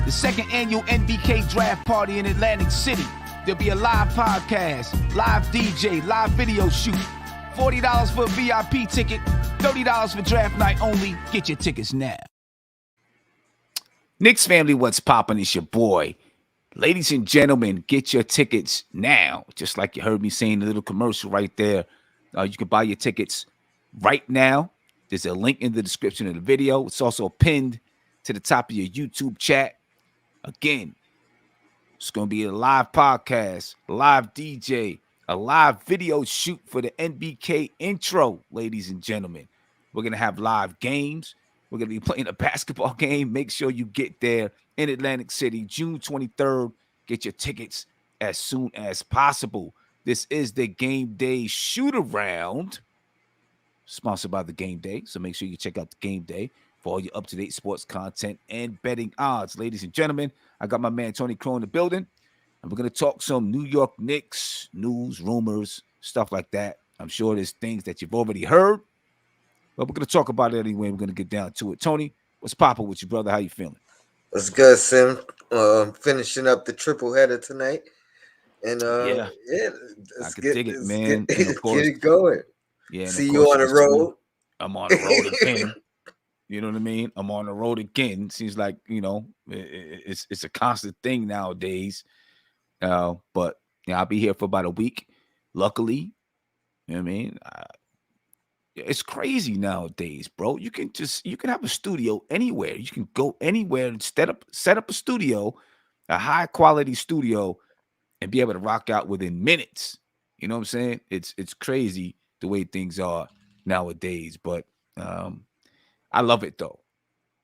the second annual NBK draft party in Atlantic City. There'll be a live podcast, live DJ, live video shoot. $40 for a VIP ticket, $30 for draft night only. Get your tickets now. Knicks family, what's poppin'? It's your boy. Ladies and gentlemen, get your tickets now. Just like you heard me saying the little commercial right there. You can buy your tickets right now. There's a link in the description of the video. It's also pinned to the top of your YouTube chat. Again, it's going to be a live podcast, live DJ, a live video shoot for the NBK intro, ladies and gentlemen. We're going to have live games. We're going to be playing a basketball game. Make sure you get there in Atlantic City, June 23rd. Get your tickets as soon as possible. This is the Game Day Shoot-Around, sponsored by the Game Day. So make sure you check out the Game Day for all your up-to-date sports content and betting odds. Ladies and gentlemen, I got my man Tony Crow in the building, and we're going to talk some New York Knicks news, rumors, stuff like that. I'm sure there's things that you've already heard, but we're going to talk about it anyway. We're going to get down to it. Tony, what's poppin' with you, brother? How you feeling? What's good, Sim? Finishing up the triple header tonight. And I can dig it, man. Get it going. Yeah, see you on the road. I'm on the road again. You know what I mean? I'm on the road again. Seems like, it's a constant thing nowadays. But I'll be here for about a week. Luckily, you know what I mean? It's crazy nowadays, bro. You can have a studio anywhere. You can go anywhere and set up a studio, a high quality studio, and be able to rock out within minutes. You know what I'm saying? It's crazy the way things are nowadays, but I love it though.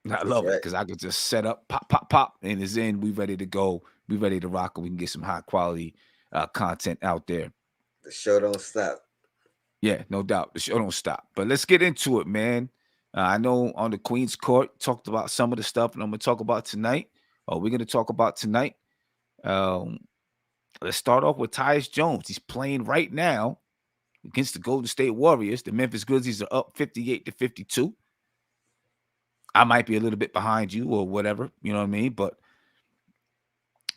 I love it because I could just set up, pop, and it's in. We ready to go. We ready to rock, and we can get some high quality content out there. The show don't stop. Yeah, no doubt. The show don't stop. But let's get into it, man. I know on the Queen's Court talked about some of the stuff, and I'm gonna talk about tonight. We're gonna talk about tonight. Let's start off with Tyus Jones. He's playing right now against the Golden State Warriors. The Memphis Grizzlies are up 58-52. I might be a little bit behind you or whatever, you know what I mean? But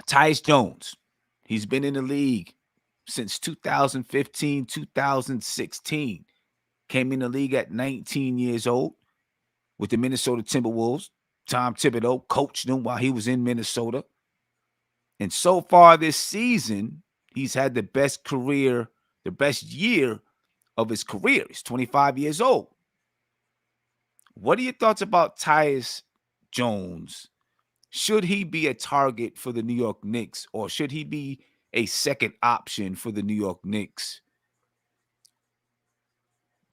Tyus Jones, he's been in the league since 2015, 2016. Came in the league at 19 years old with the Minnesota Timberwolves. Tom Thibodeau coached him while he was in Minnesota. And so far this season, he's had the best year of his career. He's 25 years old. What are your thoughts about Tyus Jones? Should he be a target for the New York Knicks, or should he be a second option for the New York Knicks?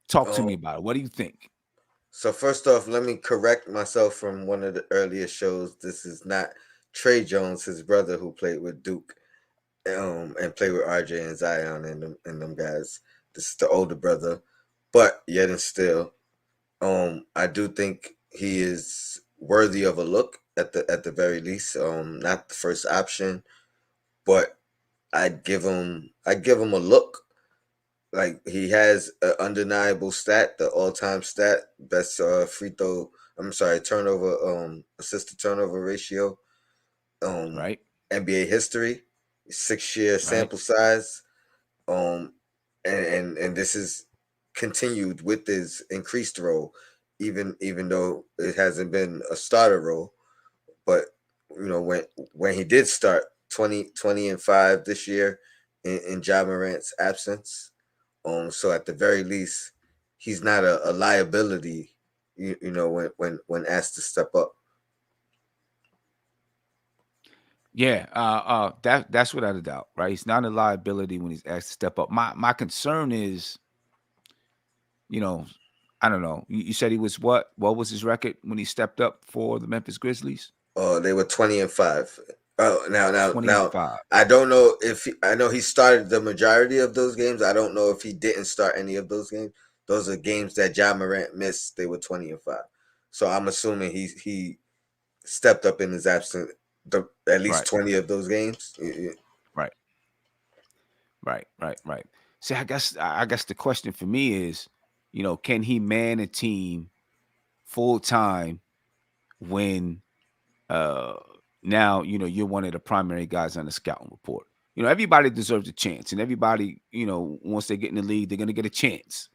Talk to me about it. What do you think? So first off, let me correct myself from one of the earlier shows. This is not Trey Jones, his brother, who played with Duke and played with RJ and Zion and them guys. This is the older brother, but yet and still, I do think he is worthy of a look at the very least. Not the first option, but I'd give him a look. Like, he has an undeniable stat, the all-time stat, best turnover, assist to turnover ratio, right? NBA history, 6-year sample size, and this is continued with his increased role, even though it hasn't been a starter role. But when he did start 20-5 this year in Ja Morant's absence. So at the very least, he's not a liability, when asked to step up. Yeah, that's without a doubt, right? He's not a liability when he's asked to step up. My concern is, I don't know. You said he was what? What was his record when he stepped up for the Memphis Grizzlies? They were 20-5. Oh, now, 25. I don't know if I know he started the majority of those games. I don't know if he didn't start any of those games. Those are games that Ja Morant missed. They were 20-5. So I'm assuming he stepped up in his absence at least 20 of those games. Right. See, I guess the question for me is, can he man a team full time when now, you're one of the primary guys on the scouting report. Everybody deserves a chance, and everybody, once they get in the league, they're gonna get a chance,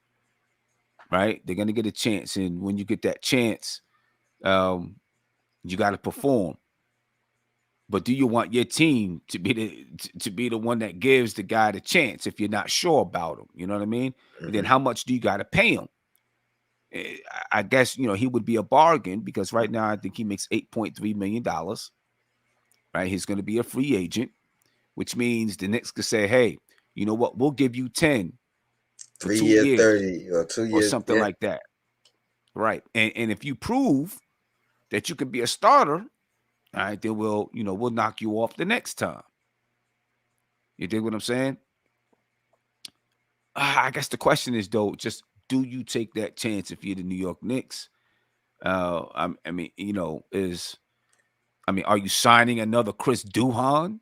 right? They're gonna get a chance, and when you get that chance, um, you got to perform. But do you want your team to be the one that gives the guy the chance if you're not sure about him? You know what I mean? And then Hmm. how much do you got to pay him? I guess he would be a bargain because right now I think he makes $8.3 million. Right, he's going to be a free agent, which means the Knicks could say, "Hey, you know what? We'll give you 10 for 3 years, 2 years 30 or two or years. something Yeah. like that." Right, and if you prove that you can be a starter, all right, then we'll knock you off the next time. You dig what I'm saying? I guess the question is though, just do you take that chance if you're the New York Knicks? I mean, are you signing another Chris Duhon?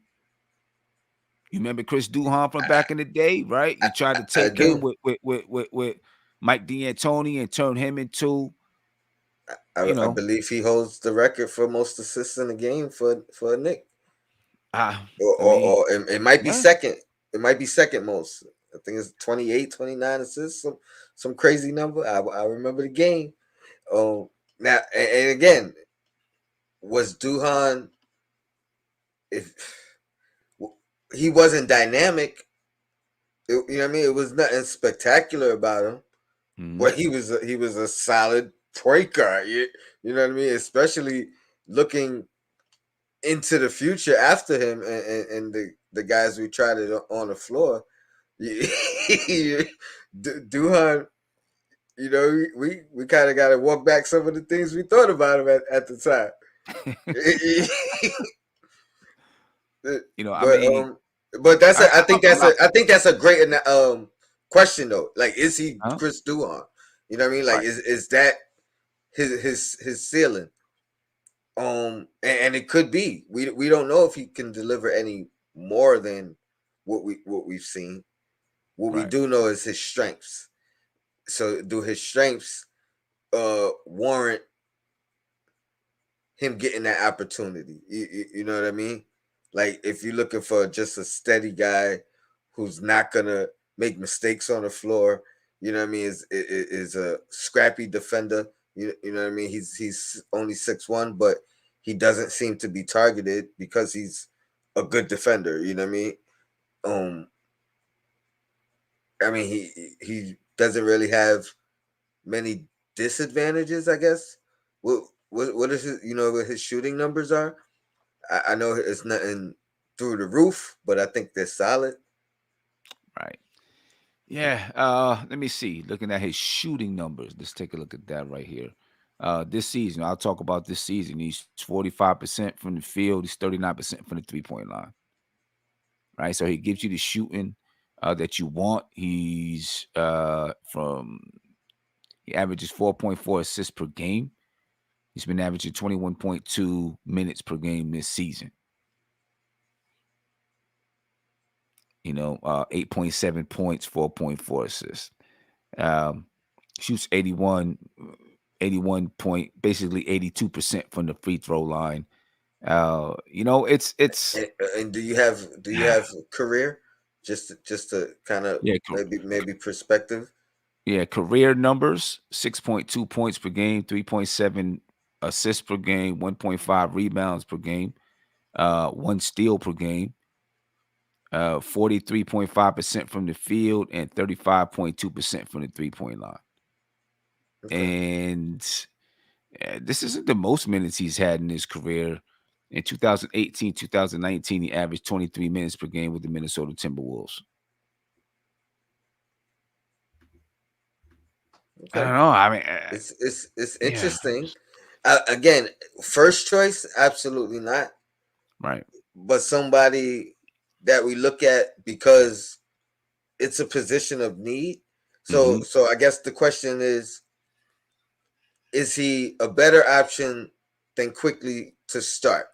You remember Chris Duhon from I, back in the day, right? You tried to I take him do. with Mike D'Antoni and turn him into, you I know, believe he holds the record for most assists in the game for a Nick, ah, or, I or, mean, or it might be yeah, second. It might be second most. I think it's 28, 29 assists, some crazy number. I remember the game. Now and again, was Duhan, if he wasn't dynamic, you know what I mean? It was nothing spectacular about him, mhm, but he was a solid point guard. You know what I mean? Especially looking into the future after him and the guys we tried it on the floor. Duhan, we kind of got to walk back some of the things we thought about him at the time. I but mean, that's I I think I'm not I think that's a great question though. Like, is he huh? Chris Duhon? You know what I mean? Like, Right, is that his ceiling? And it could be. We don't know if he can deliver any more than what we've seen. What we right, do know is his strengths. So do his strengths warrant him getting that opportunity? You know what I mean? Like, if you're looking for just a steady guy who's not gonna make mistakes on the floor, you know what I mean, is a scrappy defender. You know what I mean? He's only 6'1", but he doesn't seem to be targeted because he's a good defender. You know what I mean? Um, he doesn't really have many disadvantages, I guess. What is his, what his shooting numbers are? I know it's nothing through the roof, but I think they're solid. right. Yeah. Let me see. Looking at his shooting numbers, let's take a look at that right here. This season, I'll talk about this season. He's 45% from the field. He's 39% from the 3-point line. Right. So he gives you the shooting that you want. He averages 4.4 assists per game. He's been averaging 21.2 minutes per game this season. 8.7 points, 4.4 assists. Um, Shoots basically 82% from the free throw line. It's And do you have career, just to kind of yeah, maybe perspective? yeah, career numbers: 6.2 points per game, 3.7 assists per game, 1.5 rebounds per game, one steal per game, 43.5% from the field, and 35.2% from the 3-point line. Okay, And this isn't the most minutes he's had in his career. In 2018, 2019, he averaged 23 minutes per game with the Minnesota Timberwolves. I okay. don't know. I mean, It's yeah, interesting. Again, first choice, absolutely not. right. But somebody that we look at because it's a position of need. So Hmm. so I guess the question is he a better option than Quickly to start?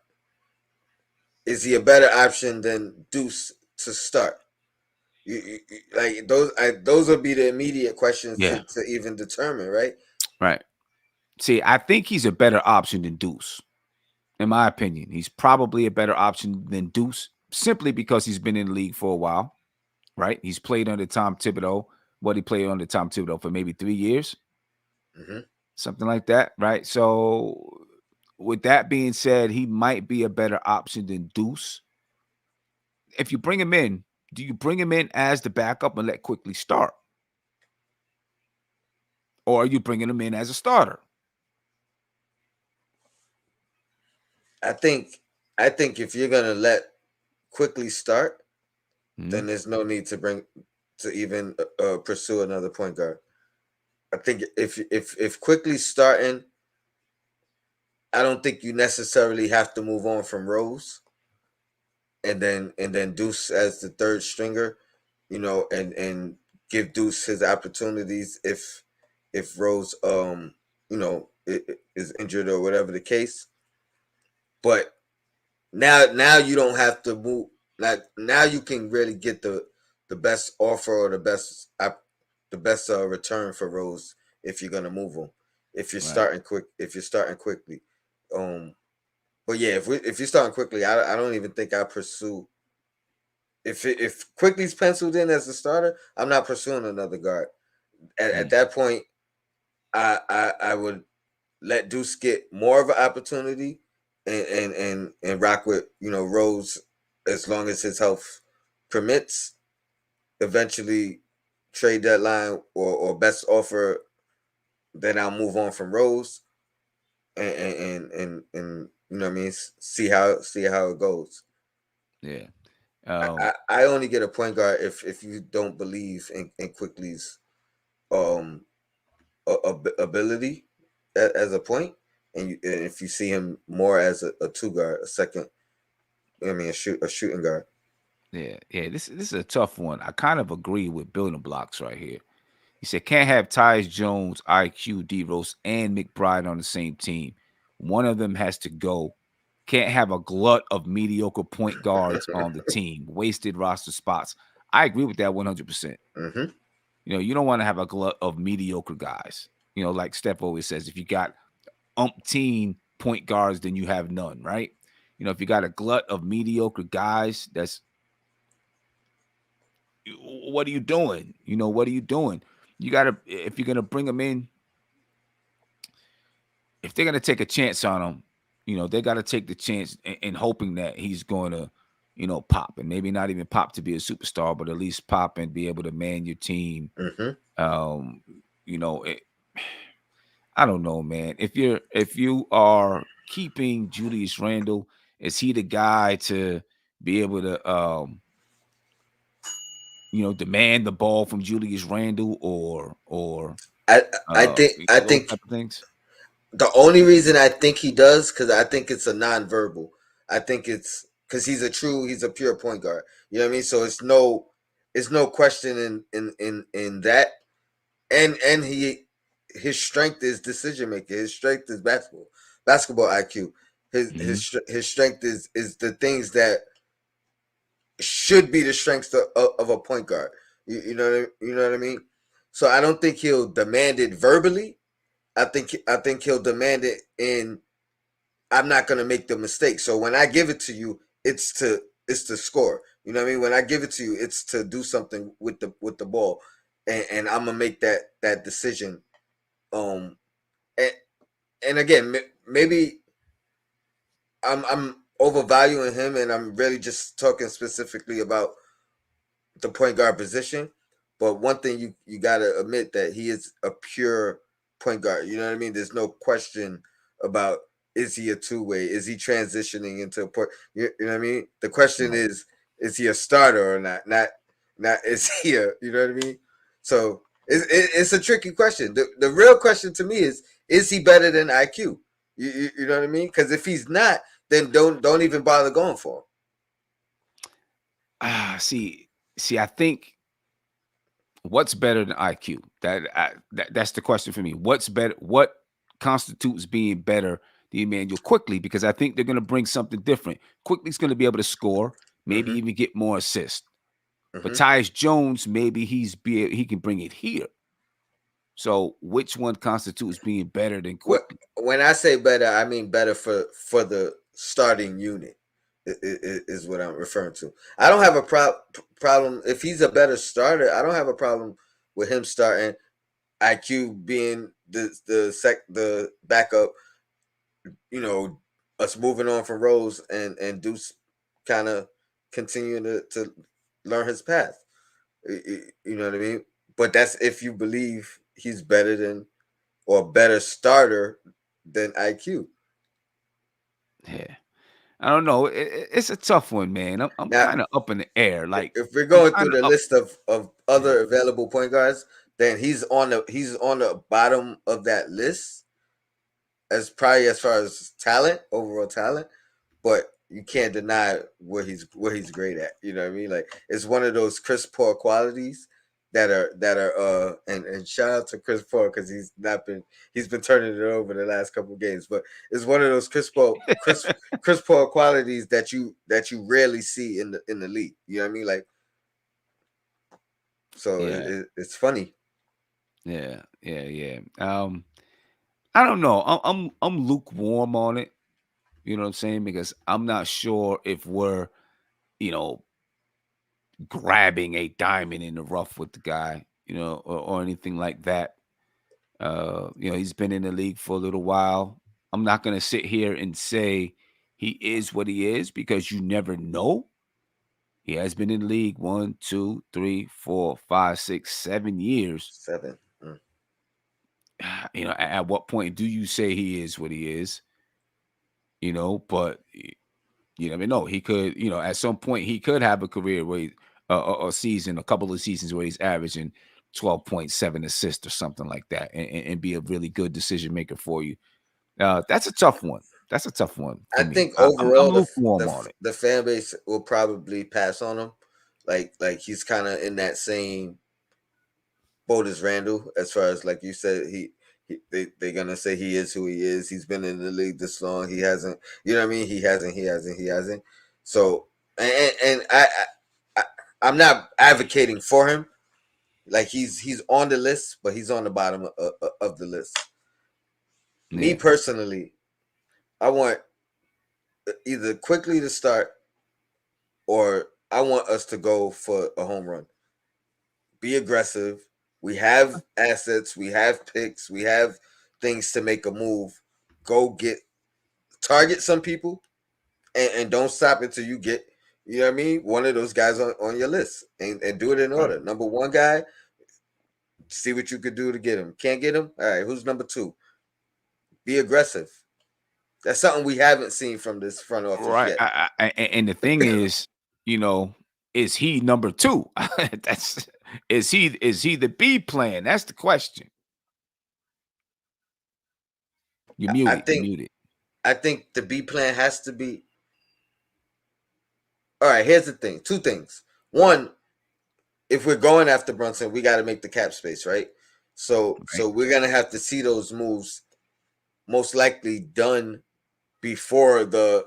Is he a better option than Deuce to start? Like, those would be the immediate questions Yeah, to even determine, right? right. See, I think he's a better option than Deuce. in my opinion. He's probably a better option than Deuce simply because he's been in the league for a while, right? He's played under Tom Thibodeau. What he played under Tom Thibodeau for maybe 3 years, Mm-hmm. something like that, right? So, with that being said, he might be a better option than Deuce. If you bring him in, do you bring him in as the backup and let Quickly start? Or are you bringing him in as a starter? I think if you're gonna let Quickly start, Mhm. then there's no need to even pursue another point guard. I think if Quickly starting, I don't think you necessarily have to move on from Rose and then Deuce as the third stringer, and give Deuce his opportunities if Rose is injured or whatever the case. But now you don't have to move. Like now you can really get the best offer or the best return for Rose if you're gonna move him. Right. If you're starting quickly, um. But yeah, if you're starting quickly, I don't even think I pursue. If Quickly's penciled in as a starter, I'm not pursuing another guard. At Mm. that point, I would let Deuce get more of an opportunity and rock with Rose as long as his health permits. Eventually, trade deadline or best offer, then I'll move on from Rose and you know what I mean. See how it goes. Yeah. I only get a point guard if you don't believe in Quickly's um ability as a point, and if you see him more as a two guard, a second, I mean a shooting guard. Yeah. Yeah. This is a tough one. I kind of agree with building blocks right here. He said, can't have Tyus Jones, IQ, D Rose, and McBride on the same team. One of them has to go. Can't have a glut of mediocre point guards on the team. Wasted roster spots. I agree with that 100%. Mm-hmm. You don't want to have a glut of mediocre guys. Like Steph always says, if you got umpteen point guards, then you have none, right? If you got a glut of mediocre guys, that's what are you doing? What are you doing? You got to, if you're going to bring them in, if they're going to take a chance on him, they got to take the chance in hoping that he's going to, pop and maybe not even pop to be a superstar, but at least pop and be able to man your team. Mm-hmm. Um, you know, it, I don't know, man. If you are keeping Julius Randle, is he the guy to be able to demand the ball from Julius Randle or I I think I those think type of things? the only reason I think he does because I think it's a nonverbal. I think it's because he's a pure point guard. You know what I mean? So it's no question in that. And his strength is decision making. His strength is basketball IQ. Hmm. His strength is the things that should be the strengths of a point guard. You know what I mean. So I don't think he'll demand it verbally. I think he'll demand it in I'm not gonna make the mistake. So when I give it to you, it's to score. You know what I mean? When I give it to you, it's to do something with the ball, and I'm gonna make that decision. Um, and, and again, maybe I'm overvaluing him, and I'm really just talking specifically about the point guard position. But one thing you gotta admit that he is a pure point guard. You know what I mean? There's no question about is he a two way? Is he transitioning into a point? You know what I mean? The question Right. is he a starter or not? Not is he a you know what I mean? So it's a tricky question. The real question to me is he better than IQ? You know what I mean? Because if he's not, then don't even bother going for him. See, I think what's better than IQ? That's the question for me. What's better? What constitutes being better than Emmanuel Quickly? Because I think they're going to bring something different. Quickly's going to be able to score, maybe Mm-hmm. even get more assists. But Mm-hmm. Tyus Jones, maybe he can bring it here. So which one constitutes being better than Quickly? When I say better, I mean better for the starting unit. Is what I'm referring to. I don't have a problem if he's a better starter. I don't have a problem with him starting. IQ being the backup. You know, us moving on from Rose and Deuce kind of continue to learn his path. You know what I mean? But that's if you believe he's better than or a better starter than IQ. Yeah. I don't know. It's a tough one, man. I'm Now, kind of up in the air. Like if we're I'm going kind through of the up. list of Yeah. other available point guards, then he's on the bottom of that list as probably as far as talent, overall talent. But you can't deny where he's great at. You know what I mean? Like it's one of those Chris Paul qualities that are and shout out to Chris Paul because he's been turning it over the last couple of games. But it's one of those Chris Paul qualities that you rarely see in the league. You know what I mean? Like so Yeah. it's funny. Yeah. Yeah. Yeah. I don't know. I'm lukewarm on it. You know what I'm saying? Because I'm not sure if we're, you know, grabbing a diamond in the rough with the guy, or anything like that. He's been in the league for a little while. I'm not gonna sit here and say he is what he is because you never know. He has been in the league 1, 2, 3, 4, 5, 6, 7 years. 7. Mm. At what point do you say he is what he is? But you never know. He could, at some point he could have a career where a season, a couple of seasons where he's averaging 12.7 assists or something like that, and be a really good decision maker for you. That's a tough one. That's a tough one I for me. think I'm overall lukewarm the on it. the fan base will probably pass on him. Like he's kind of in that same boat as Randall as far as like you said they're gonna say he is who he is. He's been in the league this long. He hasn't. You know what I mean? He hasn't. So and I I'm not advocating for him. Like he's on the list, but he's on the bottom of the list. Me Yeah, personally, I want either quickly to start or I want us to go for a home run. Be aggressive. We have assets, we have picks, we have things to make a move. Go get target some people and don't stop until you get, you know what I mean, one of those guys on your list and do it in right. order. Number one guy, see what you could do to get him. Can't get him? All right, who's number two? Be aggressive. That's something we haven't seen from this front office Right. yet. And the thing is, you know, is he number two? That's is he the B plan? That's the question. You're I muted. You're think muted. I think the B plan has to be all right. Here's the thing: two things. One, if we're going after Brunson, we got to make the cap space, right? So Right. so we're gonna have to see those moves most likely done before the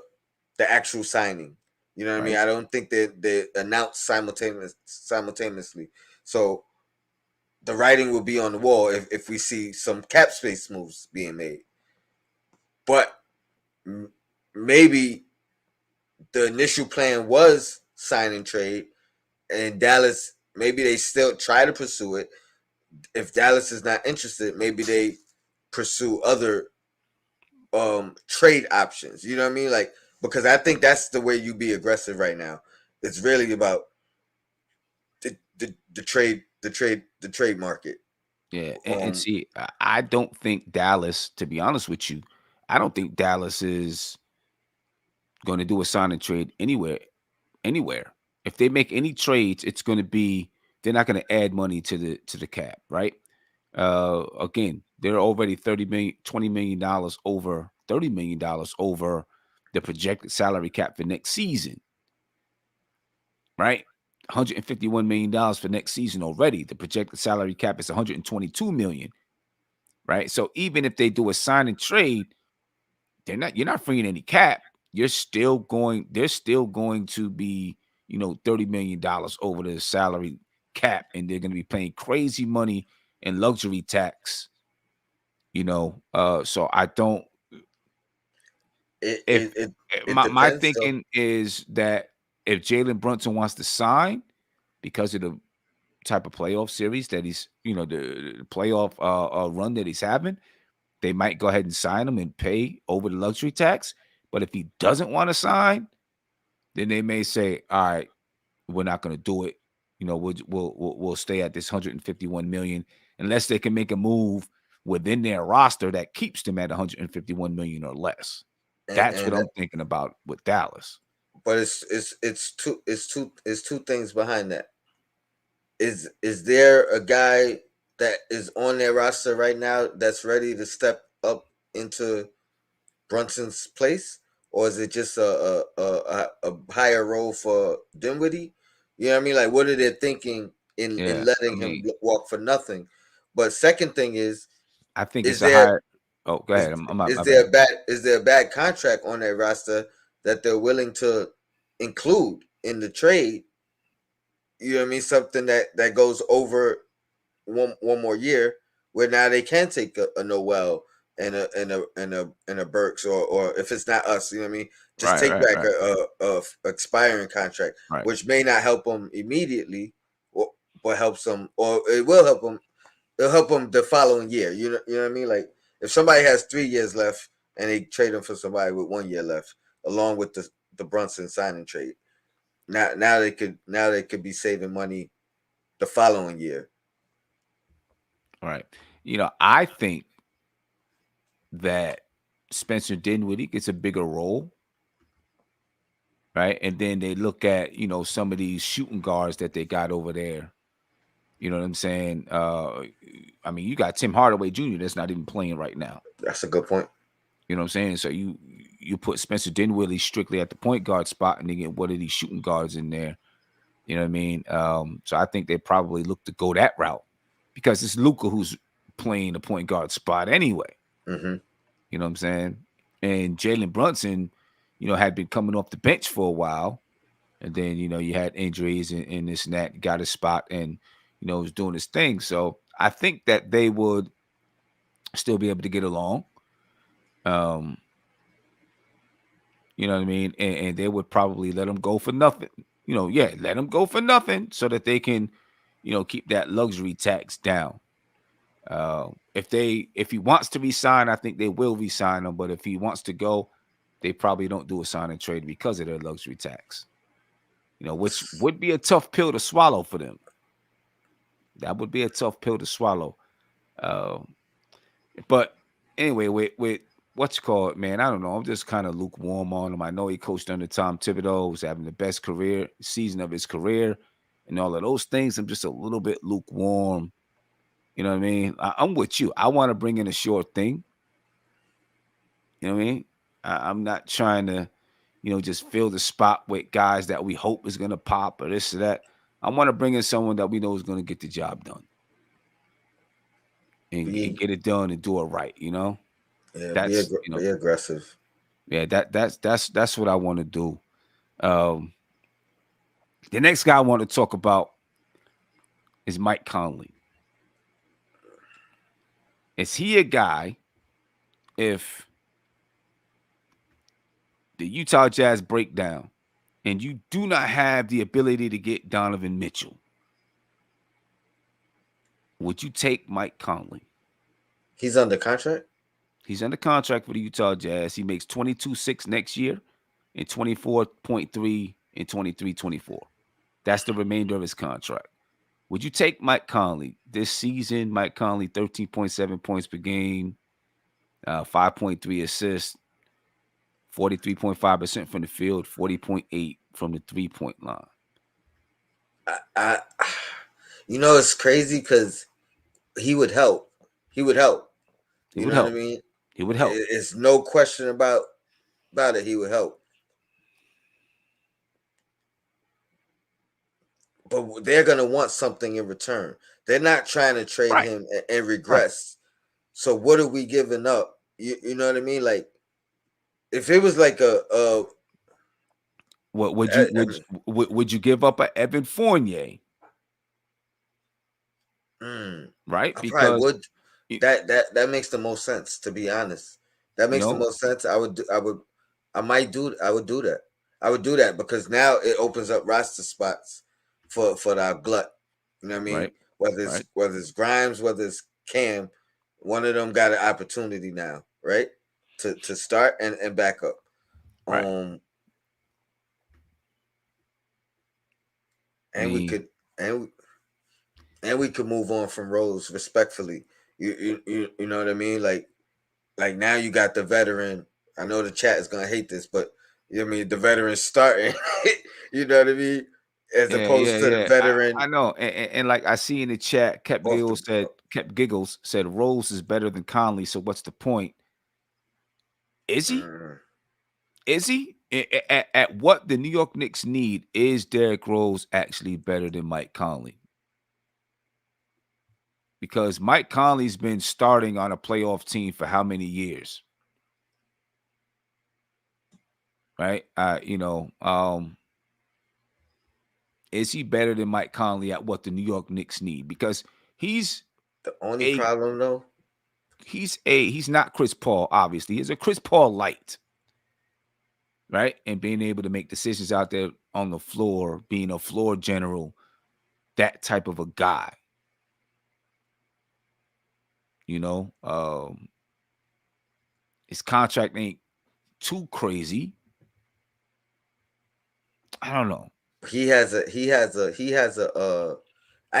actual signing. You know what I mean? Right. I don't think they announced simultaneously. So the writing will be on the wall if we see some cap space moves being made. But maybe the initial plan was sign and trade, and Dallas maybe they still try to pursue it. If Dallas is not interested, maybe they pursue other trade options. You know what I mean? Like because I think that's the way you be aggressive right now. It's really about the trade market. Yeah. And Um, see, I don't think Dallas, to be honest with you, I don't think Dallas is going to do a sign and trade anywhere. If they make any trades, it's going to be they're not going to add money to the cap, right? Again, they're already 20 million dollars over $30 million over the projected salary cap for next season, right? $151 million for next season already. The projected salary cap is 122 million, right? So even if they do a sign and trade, you're not freeing any cap. They're still going to be, $30 million over the salary cap, and they're going to be paying crazy money in luxury tax. So I don't It If it it, it my depends though. thinking is that if Jalen Brunson wants to sign because of the type of playoff series that he's, the playoff run that he's having, they might go ahead and sign him and pay over the luxury tax. But if he doesn't want to sign, then they may say, "All right, we're not going to do it. We'll stay at this 151 million unless they can make a move within their roster that keeps them at 151 million or less." That's what And I'm thinking about with Dallas. but it's two things behind that. Is there a guy that is on their roster right now that's ready to step up into Brunson's place, or is it just a higher role for Dinwiddie? You know what I mean? Like, what are they thinking in Yeah, I letting him mean, walk for nothing? But second thing I think is it's a there higher. Oh, go ahead. I'm my bad. is there a bad contract on their roster that they're willing to include in the trade? You know what I mean? Something that goes over one more year, where now they can take a Noel and a Burks, or if it's not us, you know what I mean, just Right, take right, back right, a expiring contract, right. which may not help them immediately, or but helps them, or it will help them. It'll help them the following year. You know what I mean? Like, if somebody has 3 years left and they trade them for somebody with 1 year left, along with the Brunson signing trade, now they could be saving money the following year. Right. I think that Spencer Dinwiddie gets a bigger role, right? And then they look at, some of these shooting guards that they got over there. You know what I'm saying? I mean, you got Tim Hardaway Jr. that's not even playing right now. That's a good point. You know what I'm saying? So you put Spencer Dinwiddie strictly at the point guard spot, and then get one of these shooting guards in there. You know what I mean? So I think they probably look to go that route because it's Luka who's playing the point guard spot anyway. Hmm. You know what I'm saying? And Jalen Brunson, had been coming off the bench for a while. And then, you had injuries and this and that, got his spot and, was doing his thing. So I think that they would still be able to get along. Um, you know what I mean? And they would probably let him go for nothing. Let him go for nothing so that they can, keep that luxury tax down. If he wants to resign, I think they will resign him. But if he wants to go, they probably don't do a sign and trade because of their luxury tax. Which would be a tough pill to swallow for them. That would be a tough pill to swallow. Uh, but anyway, with what's called, man, I don't know. I'm just kind of lukewarm on him. I know he coached under Tom Thibodeau, was having the best career season of his career, and all of those things. I'm just a little bit lukewarm. You know what I mean? I'm with you. I want to bring in a short thing. You know what I mean? I'm not trying to, just fill the spot with guys that we hope is going to pop or this or that. I want to bring in someone that we know is going to get the job done and Be get it done and do it right. Yeah, That's be aggressive. yeah, that's what I want to do. Um, the next guy I want to talk about is Mike Conley. Is he a guy if the Utah Jazz break down and you do not have the ability to get Donovan Mitchell, would you take Mike Conley? He's under contract. He's under contract for the Utah Jazz. He makes 22.6 next year and 24.3 in 23-24. That's the remainder of his contract. Would you take Mike Conley this season? Mike Conley, 13.7 points per game, 5.3 assists, 43.5% from the field, 40.8 from the 3-point line. I it's crazy because he would help. He would help. He You would know what I help. mean? He would help. It's no question about it. He would help. But they're gonna want something in return. They're not trying to trade Right. him and Right. regress. So what are we giving up? You know what I mean? Like, if it was like What would I you would mean, would you give up a Evan Fournier? Right? I probably Because would. you That makes the most sense, to be honest. That you makes the know most sense. I would I would do that. I would do that because now it opens up roster spots for our glut. You know what I mean? Right. Right. Whether it's Grimes, whether it's Cam, one of them got an opportunity now, right? To start and back up. Right. Um, I and we mean, could and we could move on from Rose respectfully. You know what I mean? Like now you got the veteran. I know the chat is gonna hate this, but you know what I mean, the veteran starting. You know what I mean? As yeah, opposed yeah, to the yeah. I veteran know. And like I see in the chat, off the Kept Giggles said Rose is better than Conley. So what's the point? Is he? mm, Is he? At what the New York Knicks need, is Derrick Rose actually better than Mike Conley? Because Mike Conley's been starting on a playoff team for how many years? Right? Is he better than Mike Conley at what the New York Knicks need? Because he's the only a problem though, he's not Chris Paul, obviously. He's a Chris Paul light, right? And being able to make decisions out there on the floor, being a floor general, that type of a guy, you know. His contract ain't too crazy. I don't know. I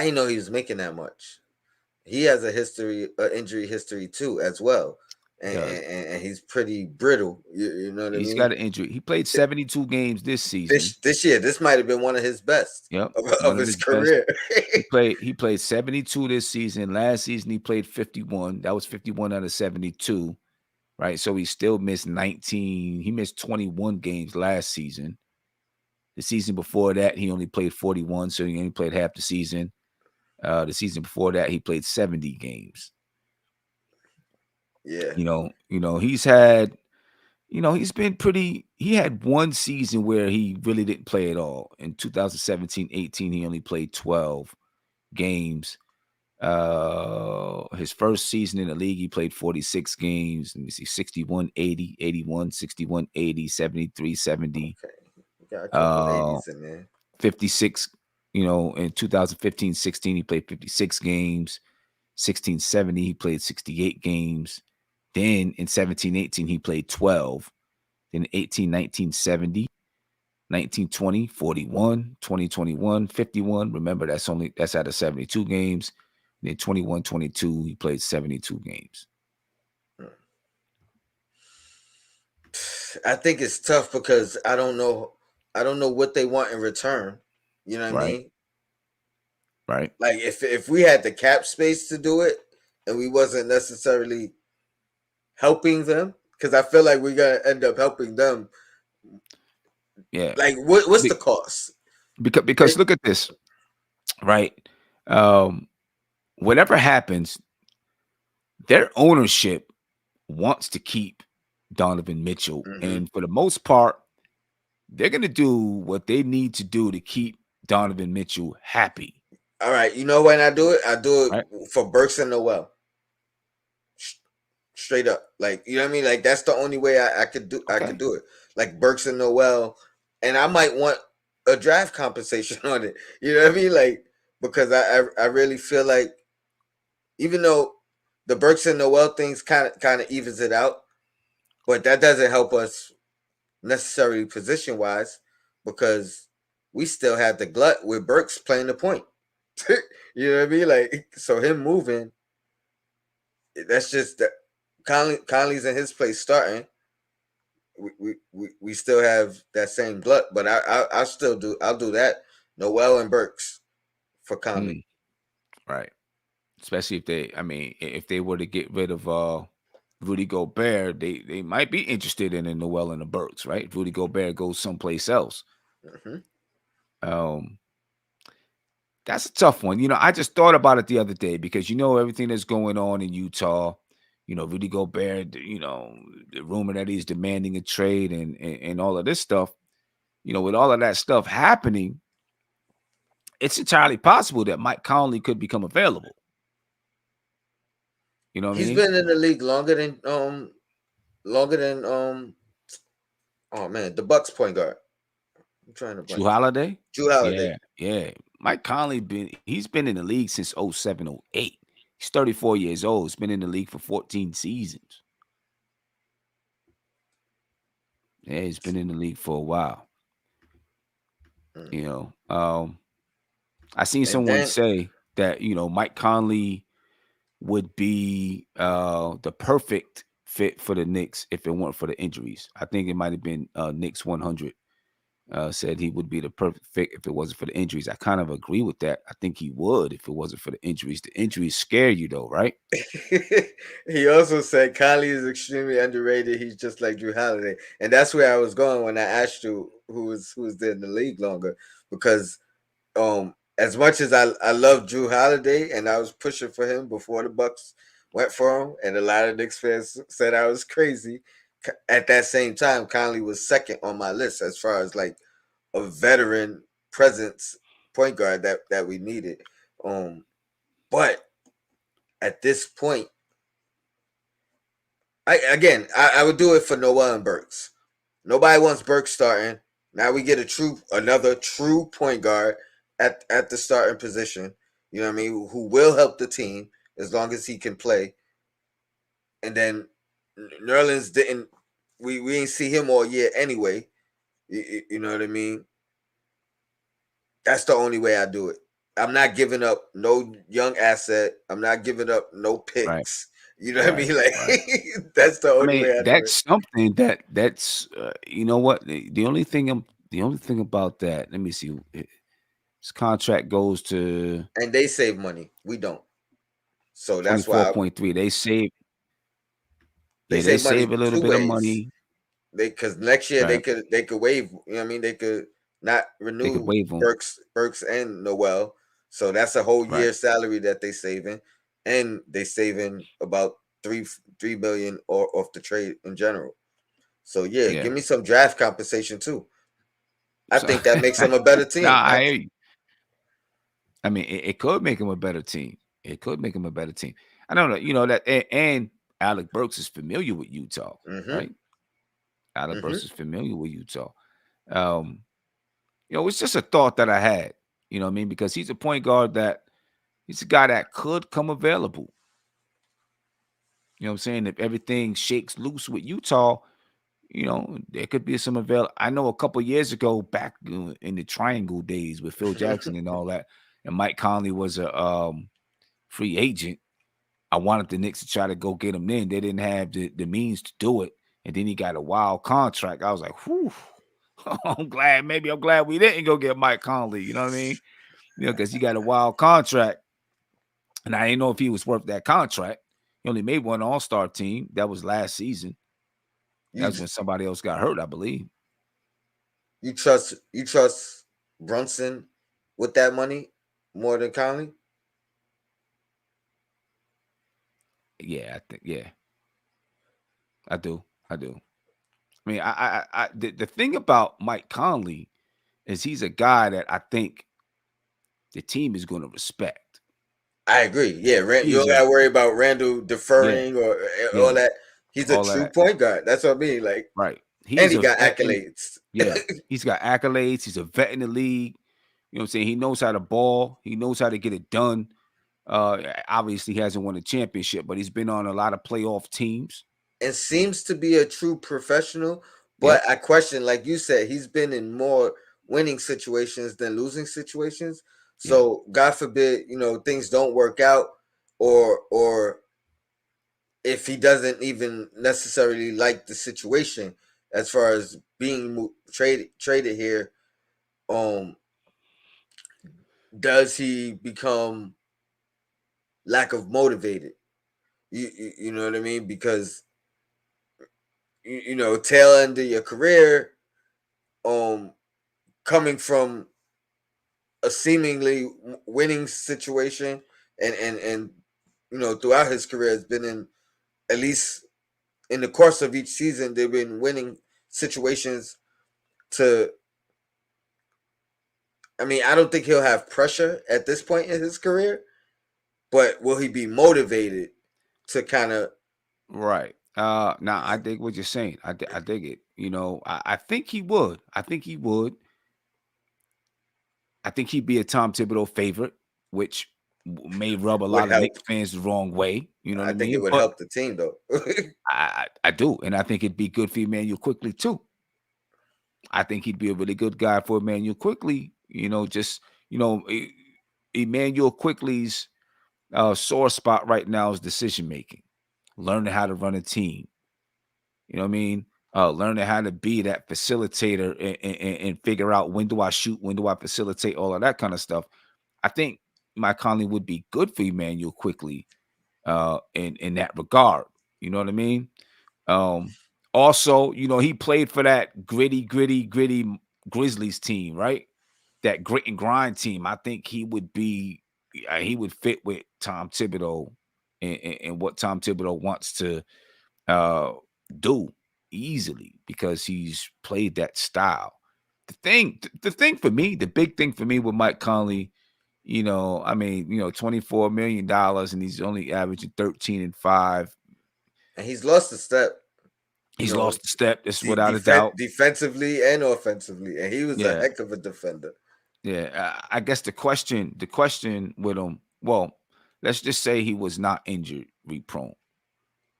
didn't know he was making that much. He has a injury history too, as well, He does. and he's pretty brittle. You know what I He's mean? got an injury. He played 72 games this season. This year, this might have been one of his best Yep, of one of his his best. career. He played 72 this season. Last season he played 51. That was 51 out of 72, right? So he still missed 19. He missed 21 games last season. The season before that, he only played 41, so he only played half the season. The season before that, he played 70 games. Yeah, He's had, he's been pretty. He had one season where he really didn't play at all. In 2017-18, he only played 12 games. His first season in the league, he played 46 games. Let me see, 61, 80, 81, 61, 80, 73, 70, okay, we got a couple uh, 80s in there. 56. In 2015-16, he played 56 games. 16-17, he played 68 games. Then in 17-18, he played 12. Then 18-19, 70. 19-20, 41. 20-21, 51. Remember, that's out of 72 games. Then 21-22, he played 72 games. I think it's tough because I don't know what they want in return. You know what I Right. mean? Right. Like if we had the cap space to do it and we wasn't necessarily helping them, because I feel like we're gonna end up helping them. Yeah. Like what's the cost? Because look at this, right? Um, Whatever happens, their ownership wants to keep Donovan Mitchell. Mm-hmm. And for the most part, they're going to do what they need to do to keep Donovan Mitchell happy. All right, you know when I do it? I do Right. it for Burks and Noel. Straight up. Like, you know what I mean? Like that's the only way I could Okay. do it. Like Burks and Noel. And I might want a draft compensation on it. You know what I mean? Like because I really feel like even though the Burks and Noel things kind of evens it out, but that doesn't help us necessarily position wise because we still have the glut with Burks playing the point. You know what I mean? Like so him moving, that's just that Conley's in his place starting. We still have that same glut, but I'll do that. Noel and Burks for Conley. Right. Especially if they were to get rid of Rudy Gobert, they might be interested in a Noel and the Burks, right? If Rudy Gobert goes someplace else. Mm-hmm. Um, that's a tough one. I just thought about it the other day because everything that's going on in Utah. Rudy Gobert. The rumor that he's demanding a trade and all of this stuff. With all of that stuff happening, it's entirely possible that Mike Conley could become available. You know what I He's mean? been in the league longer than Oh man, the Bucks point guard. I'm trying to Drew blank. Holiday? Drew Holiday. Yeah, yeah. Mike Conley he's been in the league since 07, 08. He's 34 years old. He's been in the league for 14 seasons. Yeah, he's been in the league for a while. Mm. You know, I seen And someone then say that Mike Conley would be the perfect fit for the Knicks if it weren't for the injuries. I think it might have been Knicks 100 said he would be the perfect fit if it wasn't for the injuries. I kind of agree with that. I think he would if it wasn't for the injuries. The injuries scare you though, right? he also said Conley is extremely underrated. He's just like Drew Holiday, and that's where I was going when I asked you who was there in the league longer. Because as much as I love Drew Holiday and I was pushing for him before the Bucks went for him, and a lot of Knicks fans said I was crazy. At that same time, Conley was second on my list as far as like a veteran presence point guard that we needed. But at this point, I would do it for Noel and Burks. Nobody wants Burks starting. Now we get another true point guard at the starting position. You know what I mean? Who will help the team as long as he can play. And then Nerlens didn't. We ain't see him all year anyway. You know what I mean? That's the only way I do it. I'm not giving up no young asset. I'm not giving up no Right, picks. You know what I right, mean? Like right. that's the I only mean, way I do it. that's something that's you know what the only thing about that. Let me see. His contract goes to And they save money. We don't. So that's why 24.3. they They save money save a little two bit of ways. money. Because next year Right. they could waive. You know what I mean? They could not They could renew waive them. Burks and Noel. So that's a whole Right. year's salary that they saving, and they saving about three million off the trade in general. So yeah, Yeah. give me some draft compensation too. I So think that makes them a better nah, team. I hear you. I mean, it could make him a better team. It could make him a better team. I don't know, that and Alec Burks is familiar with Utah, Mm-hmm. right? Alec Mm-hmm. Burks is familiar with Utah. Um, it's just a thought that I had, you know what I mean? Because he's a point guard he's a guy that could come available. You know what I'm saying? If everything shakes loose with Utah, there could be some avail. I know a couple years ago, back in the triangle days with Phil Jackson and all that, and Mike Conley was a free agent. I wanted the Knicks to try to go get him then. They didn't have the means to do it. And then he got a wild contract. I was like, whew. I'm glad we didn't go get Mike Conley. You know what I mean? Because he got a wild contract. And I didn't know if he was worth that contract. He only made one all-star team. That was last season. That You was when somebody else got hurt, I believe. you trust Brunson with that money more than Conley? Yeah, I think, yeah, I do. I do. I mean, the thing about Mike Conley is he's a guy that I think the team is going to respect. I agree. Yeah, you He's don't a gotta worry about Randall yeah, deferring or all yeah, that. He's a all of true that. point guard. That's what I mean. Like, Right. and He's he a got vet accolades. yeah, he's got accolades. He's a vet in the league. You know what I'm saying? He knows how to ball. He knows how to get it done. Obviously he hasn't won a championship, but he's been on a lot of playoff teams. And seems to be a true professional. But Yep. I question, like you said, he's been in more winning situations than losing situations. Yeah. So God forbid, things don't work out, or if he doesn't even necessarily like the situation as far as being traded here, um, does he become lack of motivated? You know what I mean? Because tail end of your career, um, coming from a seemingly winning situation, and throughout his career has been in, at least in the course of each season, they've been winning situations. To I mean, I don't think he'll have pressure at this point in his career, but will he be motivated to kind of? Right. Now I dig what you're saying. I dig it. I think he would. I think he would. I think he'd be a Tom Thibodeau favorite, which may rub a Would lot of help. Knicks fans the wrong way. You know what I I think it mean? would But help the team though. I do, and I think it'd be good for Emmanuel quickly too. I think he'd be a really good guy for Emmanuel quickly. Emmanuel quickly's sore spot right now is decision making, learning how to run a team. You know what I mean? Learning how to be that facilitator and figure out when do I shoot, when do I facilitate, all of that kind of stuff. I think Mike Conley would be good for Emmanuel quickly in that regard. You know what I mean? Um, Also, he played for that gritty Grizzlies team, right? That grit and grind team. I think he would fit with Tom Thibodeau and what Tom Thibodeau wants to uh do easily because he's played that style. The thing for me, the big thing for me with Mike Conley, $24 million and he's only averaging 13 and 5. And he's lost a step. You He's know, lost a step. That's without a doubt. defensively and offensively, and he was a Yeah, heck of a defender. yeah. I guess the question with him. Well, let's just say he was not injury prone,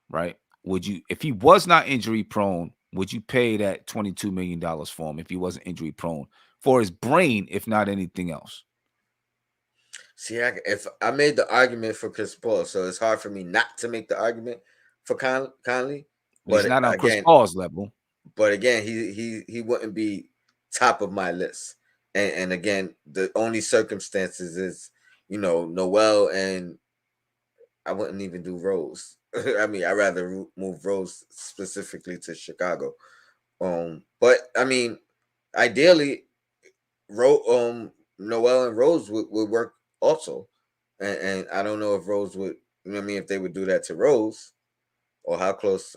right? Would you, if he was not injury prone, would you pay that $22 million for him if he wasn't injury prone for his brain, if not anything else? See, if I made the argument for Chris Paul, so it's hard for me not to make the argument for Conley. He's But not on Chris again, Paul's level. he wouldn't be top of my list. And again, the only circumstances is Noel, and I wouldn't even do Rose. I mean, I'd rather move Rose specifically to Chicago. But I mean, ideally, Noel and Rose would work also, and I don't know if Rose would. You know what I mean? If they would do that to Rose, or how close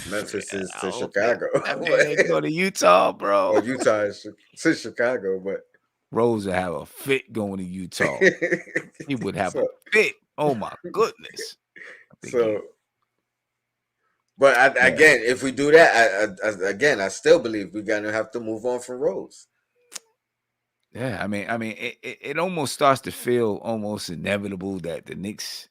Memphis Yeah, is I to hope that, Chicago, that man ain't go to Utah, or bro. Utah is to Chicago, but Rose would have a fit going to Utah. He would have a so fit. Oh my goodness. I think he. so. But Yeah. again, if we do that, I still believe we're gonna have to move on from Rose. Yeah, it almost starts to feel almost inevitable that the Knicks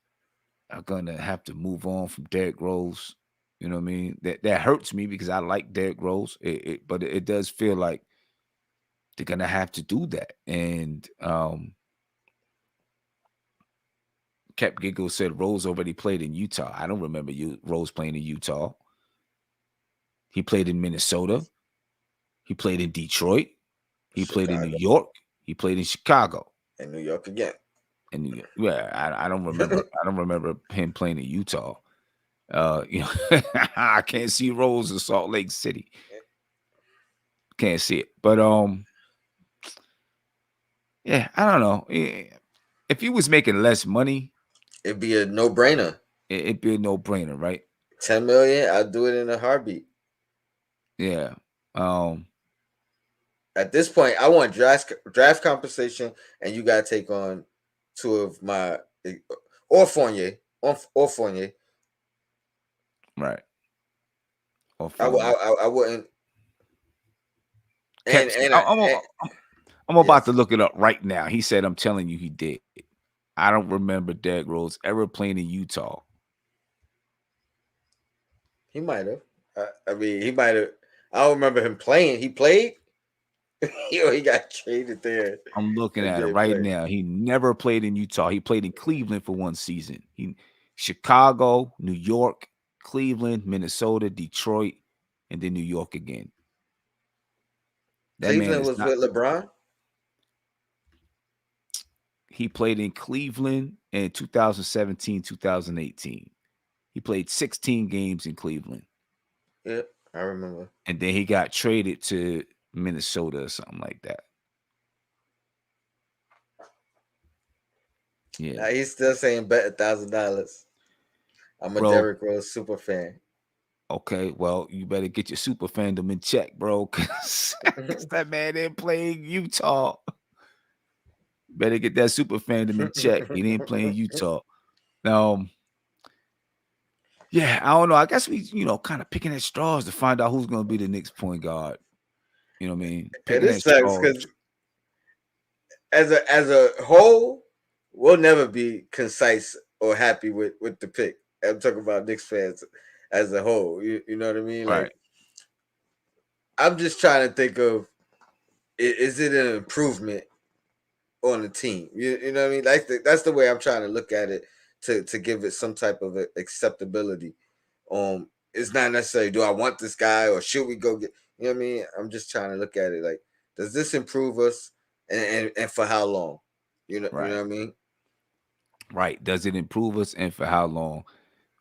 are gonna have to move on from Derrick Rose. You know what I mean? That hurts me because I like Derrick Rose. But it does feel like they're gonna have to do that. And Cap Giggle said Rose already played in Utah. I don't remember Rose playing in Utah. He played in Minnesota. He played in Detroit. He played in New Chicago York. He played in Chicago. and New York again. And New York. Yeah, I don't remember. I don't remember him playing in Utah. I can't see Rose in Salt Lake City. Can't see it. But yeah, I don't know. If he was making less money, It'd be a no-brainer. it'd be a no-brainer, right? 10 million, I'll do it in a heartbeat. Yeah. Um, At this point, I want draft compensation, and you gotta take on two of my or Fournier, or Fournier. right. Or I Fournier. wouldn't. Cap, I'm about Yes, to look it up right now. He said, "I'm telling you, he did." I don't remember Derrick Rose ever playing in Utah. he might have. I mean, he might have. I don't remember him playing. He played. He got traded there I'm looking and at it didn't right play. now. He never played in Utah. He played in Cleveland for one season. Chicago, New York, Cleveland, Minnesota, Detroit, and then New York again. That man Cleveland is was not. with LeBron. He played in Cleveland in 2017, 2018. He played 16 games in Cleveland. Yeah, I remember. And then he got traded to Minnesota or something like that. Yeah. Now he's still saying bet $1,000. I'm a Bro, Derrick Rose super fan. okay, well, you better get your super fandom in check, bro, because that man didn't play in Utah. Better get that super fandom in check. He didn't play in Utah. Now, Yeah, I don't know. I guess we, kind of picking at straws to find out who's going to be the Knicks point guard. You know what I mean? And Picking this at sucks straws. because as a whole, we'll never be concise or happy with the pick. I'm talking about Knicks fans as a whole. You know what I mean? Right. Like, I'm just trying to think of, is it an improvement on the team? You know what I mean? That's the way I'm trying to look at it, to give it some type of acceptability. It's not necessarily, do I want this guy or should we go get, you know what I mean? I'm just trying to look at it like, does this improve us, and for how long? You know Right. what I mean? Right. Does it improve us and for how long?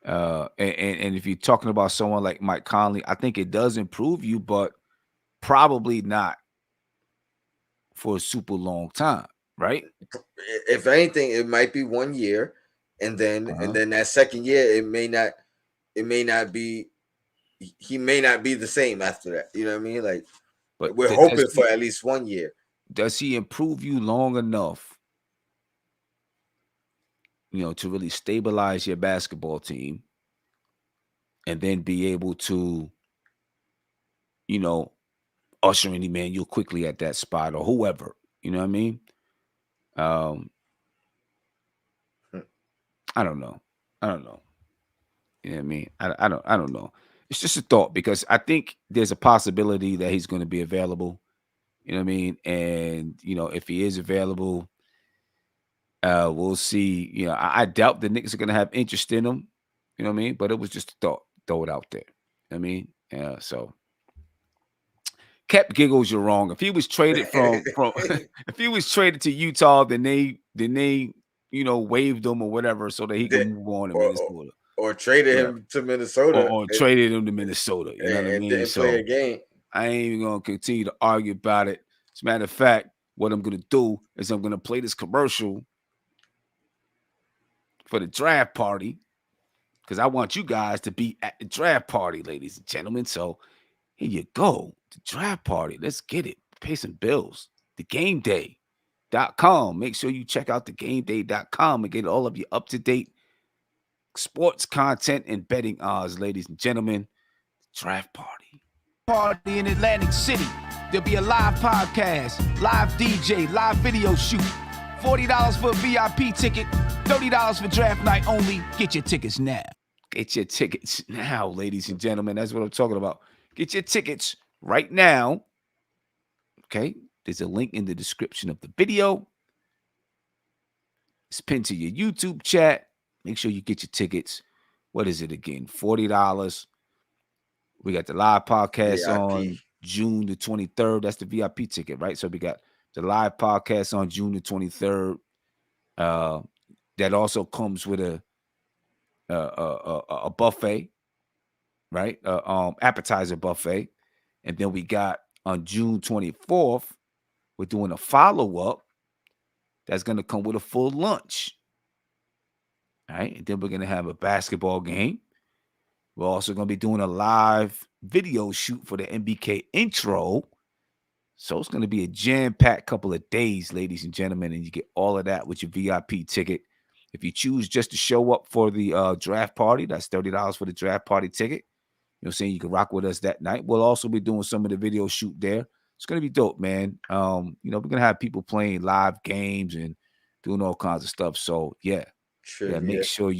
And if you're talking about someone like Mike Conley, I think it does improve you, but probably not for a super long time, right? If anything, it might be 1 year, and then and Uh-huh. then that second year, it may not be, he may not be the same after that. You know what I mean? Like, But we're does hoping for he at least 1 year. improve you long enough, to really stabilize your basketball team and then be able to, you know, usher in Emmanuel quickly at that spot or whoever. You know what I mean? Um, I don't know. I don't know. You know what I mean? I don't know. It's just a thought because I think there's a possibility that he's going to be available. You know what I mean? And if he is available, we'll see. I doubt the Knicks are going to have interest in him. You know what I mean? But it was just a thought. Throw it out there. I mean, yeah. So Cap giggles, you're wrong. If he was traded from if he was traded to Utah, then they waived him or whatever so that he can That- move on to or, or Minnesota. or traded Yeah. him to Minnesota, Or traded him to Minnesota. You know what I and mean? didn't play a So game. I ain't even gonna continue to argue about it. As a matter of fact, what I'm gonna do is I'm gonna play this commercial for the draft party because I want you guys to be at the draft party, ladies and gentlemen. So here you go. The draft party. Let's get it. Pay some bills. TheGameDay.com. Make sure you check out TheGameDay.com and get all of your up-to-date sports content and betting odds, ladies and gentlemen. Draft party. Party in Atlantic City. There'll be a live podcast, live DJ, live video shoot. $40 for a VIP ticket, $30 for draft night only. Get your tickets now. Get your tickets now, ladies and gentlemen. That's what I'm talking about. Get your tickets right now. Okay. There's a link in the description of the video. It's pinned to your YouTube chat. Make sure you get your tickets. What is it again? $40. We got the live podcast VIP. on June the 23rd. That's the VIP ticket, right? So we got the live podcast on June the 23rd. Uh, that also comes with a buffet, right? Appetizer buffet. And then we got on June 24th, we're doing a follow-up that's going to come with a full lunch. All right. And then we're going to have a basketball game. We're also going to be doing a live video shoot for the MBK intro. So it's going to be a jam-packed couple of days, ladies and gentlemen, and you get all of that with your VIP ticket. If you choose just to show up for the draft party, that's $30 for the draft party ticket. You know what I'm saying? You can rock with us that night. We'll also be doing some of the video shoot there. It's going to be dope, man. We're going to have people playing live games and doing all kinds of stuff. So, yeah. Yeah, make Trivia. sure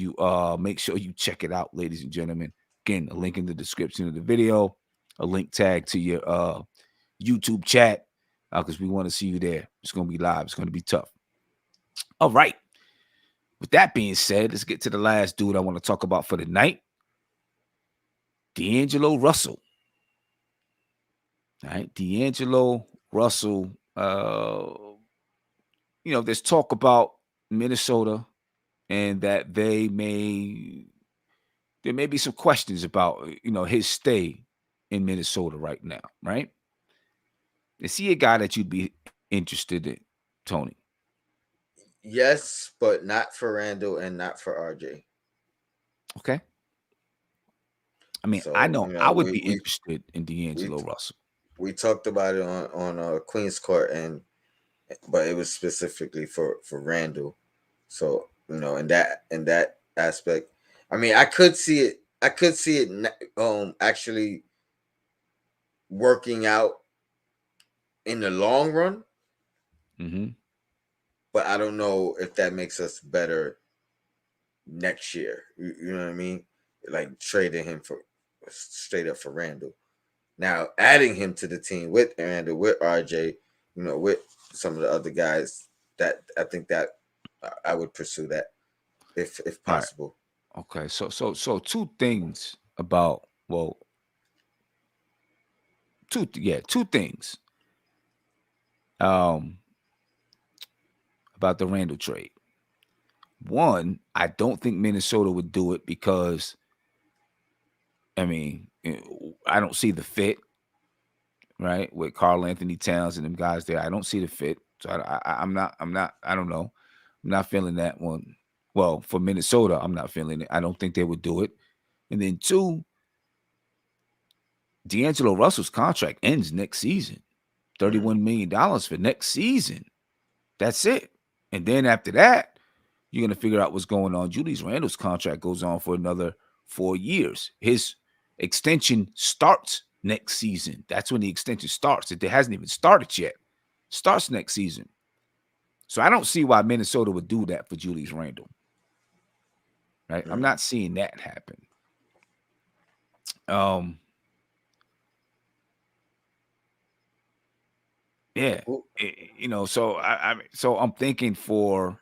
you check it out, ladies and gentlemen. Again, a link in the description of the video, a link tag to your YouTube chat, because we want to see you there. It's going to be live. It's going to be tough. All right. With that being said, let's get to the last dude I want to talk about for the night. D'Angelo Russell. All right. D'Angelo Russell. There's talk about Minnesota and that there may be some questions about, his stay in Minnesota right now, right? Is he a guy that you'd be interested in, Tony? Yes, but not for Randall and not for RJ. Okay. I mean, I So know I would be interested in we D'Angelo Russell. we talked about it on Queens Court, but it was specifically for Randall. So in that aspect, I mean, I could see it I could see it actually working out in the long run, Mm-hmm. but I don't know if that makes us better next year. You know what I mean? Like trading him for straight up for Randall. Now adding him to the team with Randall, with RJ, with some of the other guys, that I think that I would pursue that if All right. possible. Okay. So two things about two things um about the Randall trade. One, I don't think Minnesota would do it because I mean, I don't see the fit, right? With Carl Anthony Towns and them guys there. I don't see the fit. So I'm not, I don't know. I'm not feeling that one. Well, for Minnesota, I'm not feeling it. I don't think they would do it. And then two, D'Angelo Russell's contract ends next season. Mm. $31 million for next season. That's it. And then after that, you're going to figure out what's going on. Julius Randle's contract goes on for another 4 years. His extension starts next season. That's when the extension starts. It hasn't even started yet. Starts next season. So I don't see why Minnesota would do that for Julius Randle. Right? I'm Mm. not seeing that happen. Um, yeah. So so I'm thinking for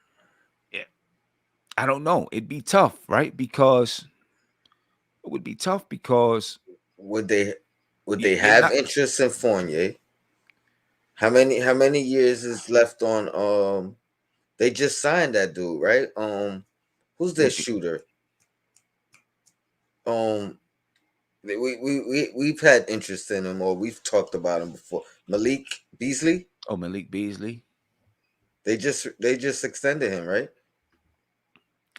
I don't know. It'd be tough, right? Because it would be tough because Would they would they you're have not interest in Fournier? How many years is left on they just signed that dude, right? Who's their with the shooter? Um we've had interest in him, or we've talked about him before. Malik Beasley? Malik Beasley. They just extended him, right?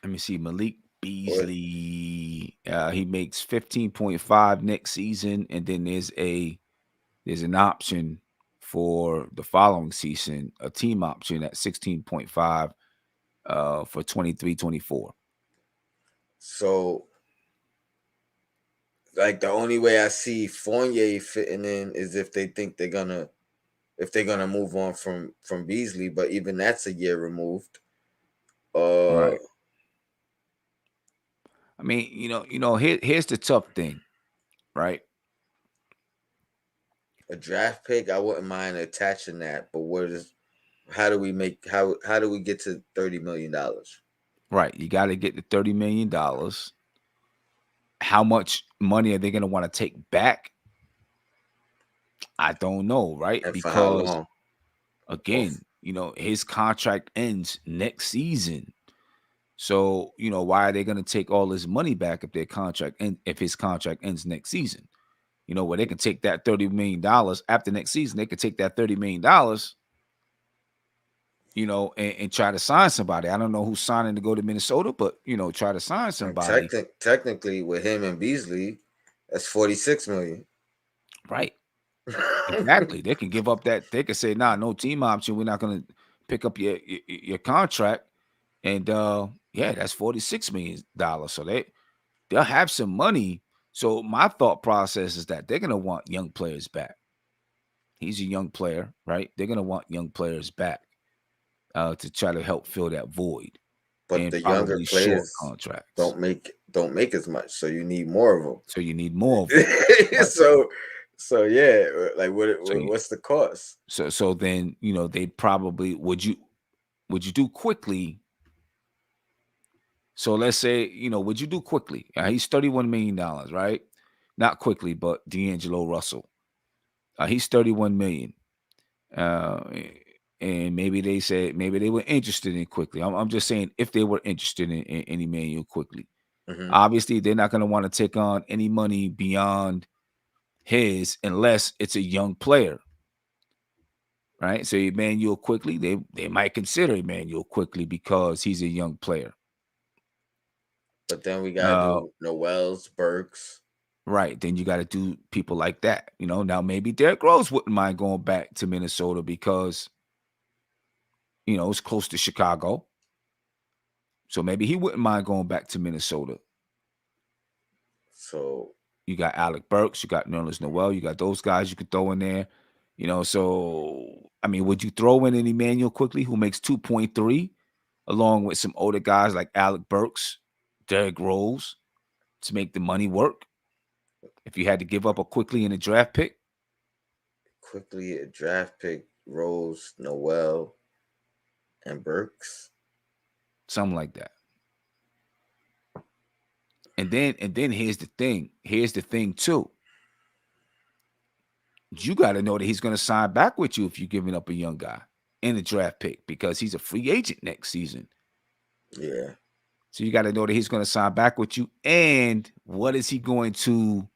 Let me see. Malik Or Beasley. He makes 15.5 next season, and then there's an option for the following season, a team option at 16.5 for 23-24. so like the only way I see Fournier fitting in is if they think they're gonna move on from Beasley, but even that's a year removed. Uh, Right. I mean, here's the tough thing, right? a draft pick, I wouldn't mind attaching that, but how do we get to $30 million? Right. You got to get the $30 million. How much money are they going to want to take back? I don't know, right? And for how Because long? Or again, his contract ends next season. So, why are they going to take all this money back if his contract ends next season? Where they can take that $30 million after next season, they could take that $30 million, and try to sign somebody. I don't know who's signing to go to Minnesota, but try to sign and somebody. technically with him and Beasley, that's 46 million. Right. Exactly. They can give up that. They can say, "Nah, no team option. We're not going to pick up your contract." And yeah, that's $46 million. So they'll have some money. So my thought process is that they're gonna want young players back. He's a young player, right? They're gonna want young players back to try to help fill that void But and the younger probably short players contracts. don't make as much, so you need more of So you need more of them, them. right? So yeah, like So you, what's the cost? so then they probably would you do quickly. So let's say would you do quickly? He's $31 million, right? Not quickly, but D'Angelo Russell. He's 31 million. Uh, and maybe they were interested in quickly. I'm just saying if they were interested in Emmanuel quickly. Hmm. Obviously, they're not going to want to take on any money beyond his unless it's a young player, right? So Emmanuel quickly, they might consider Emmanuel quickly because he's a young player. But then we gotta Uh, do Noel's, Burks. right. Then you got to do people like that. Now maybe Derrick Rose wouldn't mind going back to Minnesota because it's close to Chicago. So maybe he wouldn't mind going back to Minnesota. So You got Alec Burks, you got Nerlens Noel, you got those guys you could throw in there. So I mean, would you throw in an Emmanuel quickly who makes 2.3, along with some older guys like Alec Burks, Derrick Rose, to make the money work? If you had to give up a quickly in a draft pick, quickly a draft pick, Rose, Noel, and Burks. something like that. And then here's the thing. Here's the thing too. You got to know that he's going to sign back with you if you're giving up a young guy in a draft pick because he's a free agent next season. Yeah. So you got to know that he's going to sign back with you. And what is he going to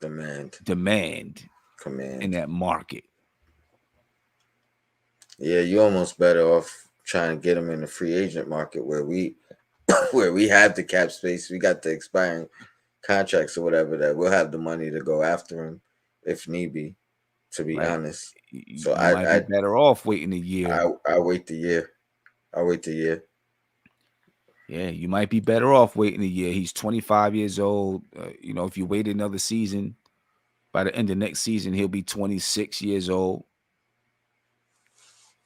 demand in Command. that market? Yeah, you almost better off trying to get him in the free agent market where we where we have the cap space, we got the expiring contracts or whatever that we'll have the money to go after him if need be, to be Right? honest. You, So you might be better off waiting a year. I wait the year. I wait the year. Yeah, you might be better off waiting a year. He's 25 years old. If you wait another season, by the end of next season, he'll be 26 years old.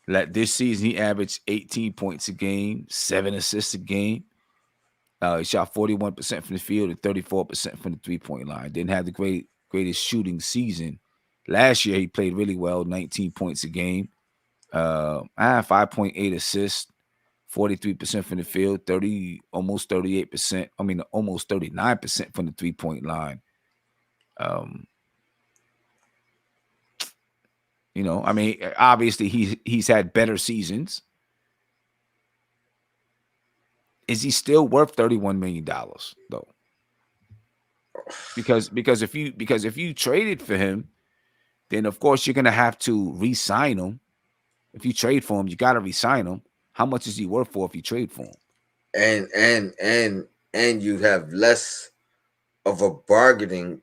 Like this season, he averaged 18 points a game, 7 assists a game. He shot 41% from the field and 34% from the 3-point line. Didn't have the greatest shooting season. Last year, he played really well, 19 points a game, 5.8 assists, 43% from the field, almost 38%. I mean, almost 39% from the 3-point line. Um, obviously he's had better seasons. Is he still worth $31 million though? Because if you traded for him, then of course you're gonna have to re-sign him. If you trade for him, you gotta re-sign him. How much is he worth for if you trade for him? And you have less of a bargaining.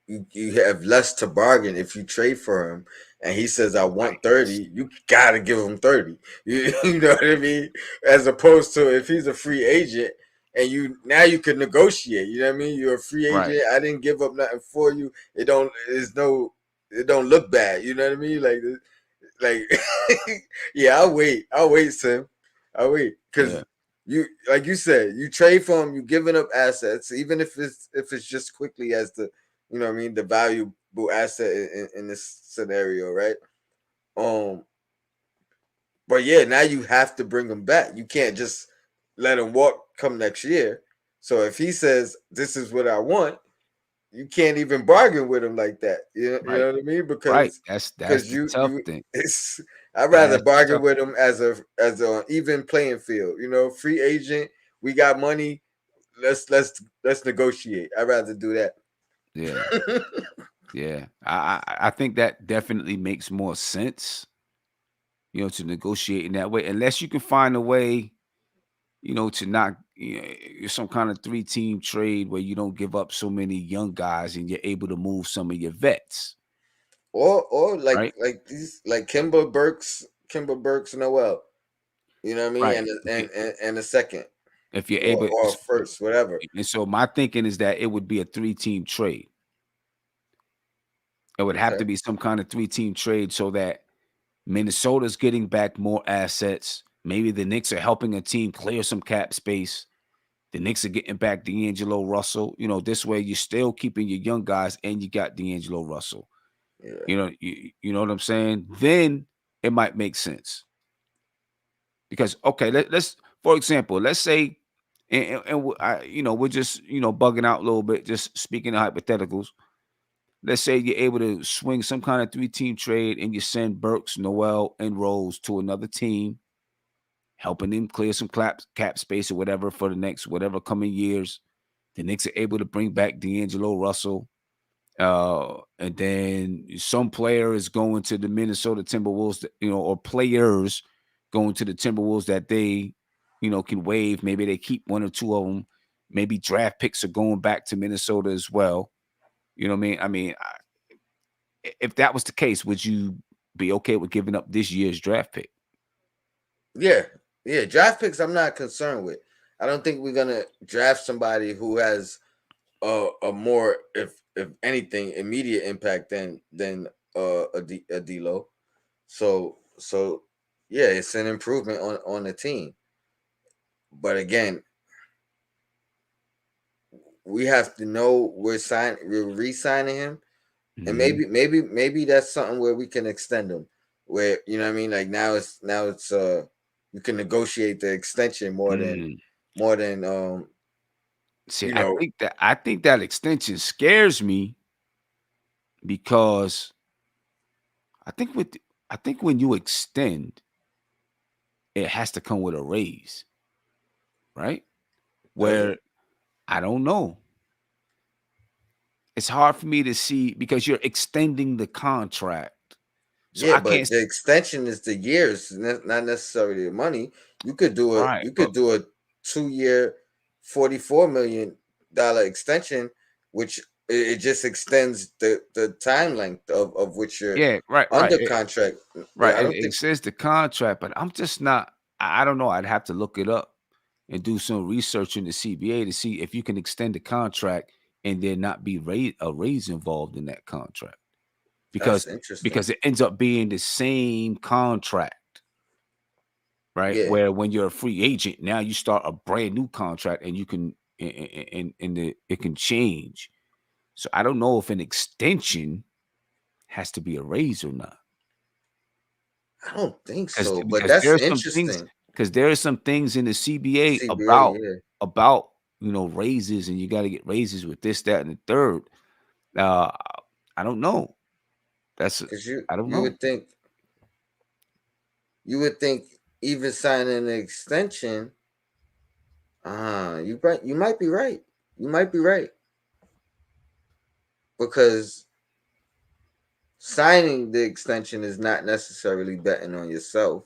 You have less to bargain if you trade for him and he says I want 30, you gotta give him 30. You know what I mean? As opposed to if he's a free agent and you can negotiate. You know what I mean? You're a free Right. agent. I didn't give up nothing for you. It don't look bad. You know what I mean? Like yeah, I'll wait, Sim. I'll wait. Because Yeah. you, like you said, you trade for him, you giving up assets, even if it's just quickly as the, you know what I mean, the valuable asset in this scenario, right? Um, but yeah, now you have to bring him back. You can't just let him walk come next year. So if he says this is what I want, you can't even bargain with him like that. You Right. know what I mean? Right. Because That's the tough you thing. it's I'd rather That's the bargain tough. with him as a even playing field. You know, free agent, we got money. Let's negotiate. I'd rather do that. Yeah. Yeah. I think that definitely makes more sense, to negotiate in that way, unless you can find a way, to not some kind of 3-team trade where you don't give up so many young guys and you're able to move some of your vets, Or right? like these like Kimber Burks Noel. You know what I mean? Right. And If you a second if you're able, or first, whatever. and so my thinking is that it would be a 3-team trade. It would have Okay. to be some kind of 3-team trade so that Minnesota's getting back more assets. Maybe the Knicks are helping a team clear some cap space. The Knicks are getting back D'Angelo Russell. This way you're still keeping your young guys and you got D'Angelo Russell. Yeah. You know what I'm saying? Then it might make sense. Because okay, let's for example, let's say, we're just bugging out a little bit, just speaking of hypotheticals. Let's say you're able to swing some kind of 3-team trade and you send Burks, Noel, and Rose to another team, helping them clear some cap space or whatever for the next whatever coming years. The Knicks are able to bring back D'Angelo Russell. And then some player is going to the Minnesota Timberwolves, or players going to the Timberwolves that they, can waive. Maybe they keep one or two of them. Maybe draft picks are going back to Minnesota as well. You know what I mean? If that was the case, would you be okay with giving up this year's draft pick? Yeah. Draft picks I'm not concerned with. I don't think we're gonna draft somebody who has a more, if anything, immediate impact than a D'Lo. So yeah, it's an improvement on the team. But again, we have to know we're re-signing him, and Mhm. maybe that's something where we can extend him. Where, you know what I mean, like now it's you can negotiate the extension Mm. more than See, you know. I think that extension scares me because I think with I think when you extend, it has to come with a raise, right? Does it? Where I don't know. It's hard for me to see because you're extending the contract. So Yeah, I can't but the extension is the years, not necessarily the money. right, You but could do a 2 year, $44 million extension, which it just extends the time length of which you're yeah, right. under contract. Right, I don't it think says the contract, but I'm just not I don't know, I'd have to look it up and do some research in the CBA to see if you can extend the contract and there not be a raise involved in that contract. that's Because interesting. because it ends up being the same contract, right? Yeah, Where when you're a free agent, now you start a brand new contract and you can it can change. So I don't know if an extension has to be a raise or not. I don't think 'Cause so, but because that's there's some things interesting. because there are some things in the CBA CBA, yeah, about, raises, and you gotta get raises with this, that, and the third. Uh, I don't know. That's because I don't you know. would think even signing an extension. You might be right. You might be right because signing the extension is not necessarily betting on yourself.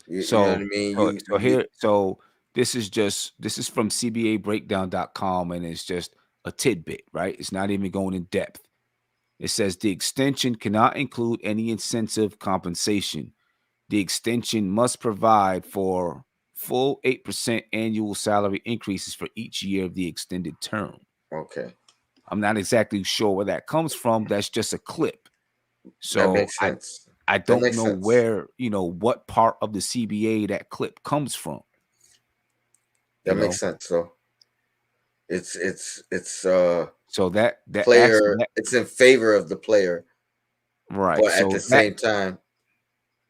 You know what I So mean? so so You here this is from CBABreakdown.com, and it's just a tidbit, right? It's not even going in depth. It says the extension cannot include any incentive compensation. The extension must provide for full 8% annual salary increases for each year of the extended term. okay? I'm not exactly sure where that comes from. That's just a clip. That So makes sense. I That don't makes know sense. where, what part of the CBA that clip comes from, you That know. makes sense. So it's So that actually player. It's in favor of the player, right. but at So the same time,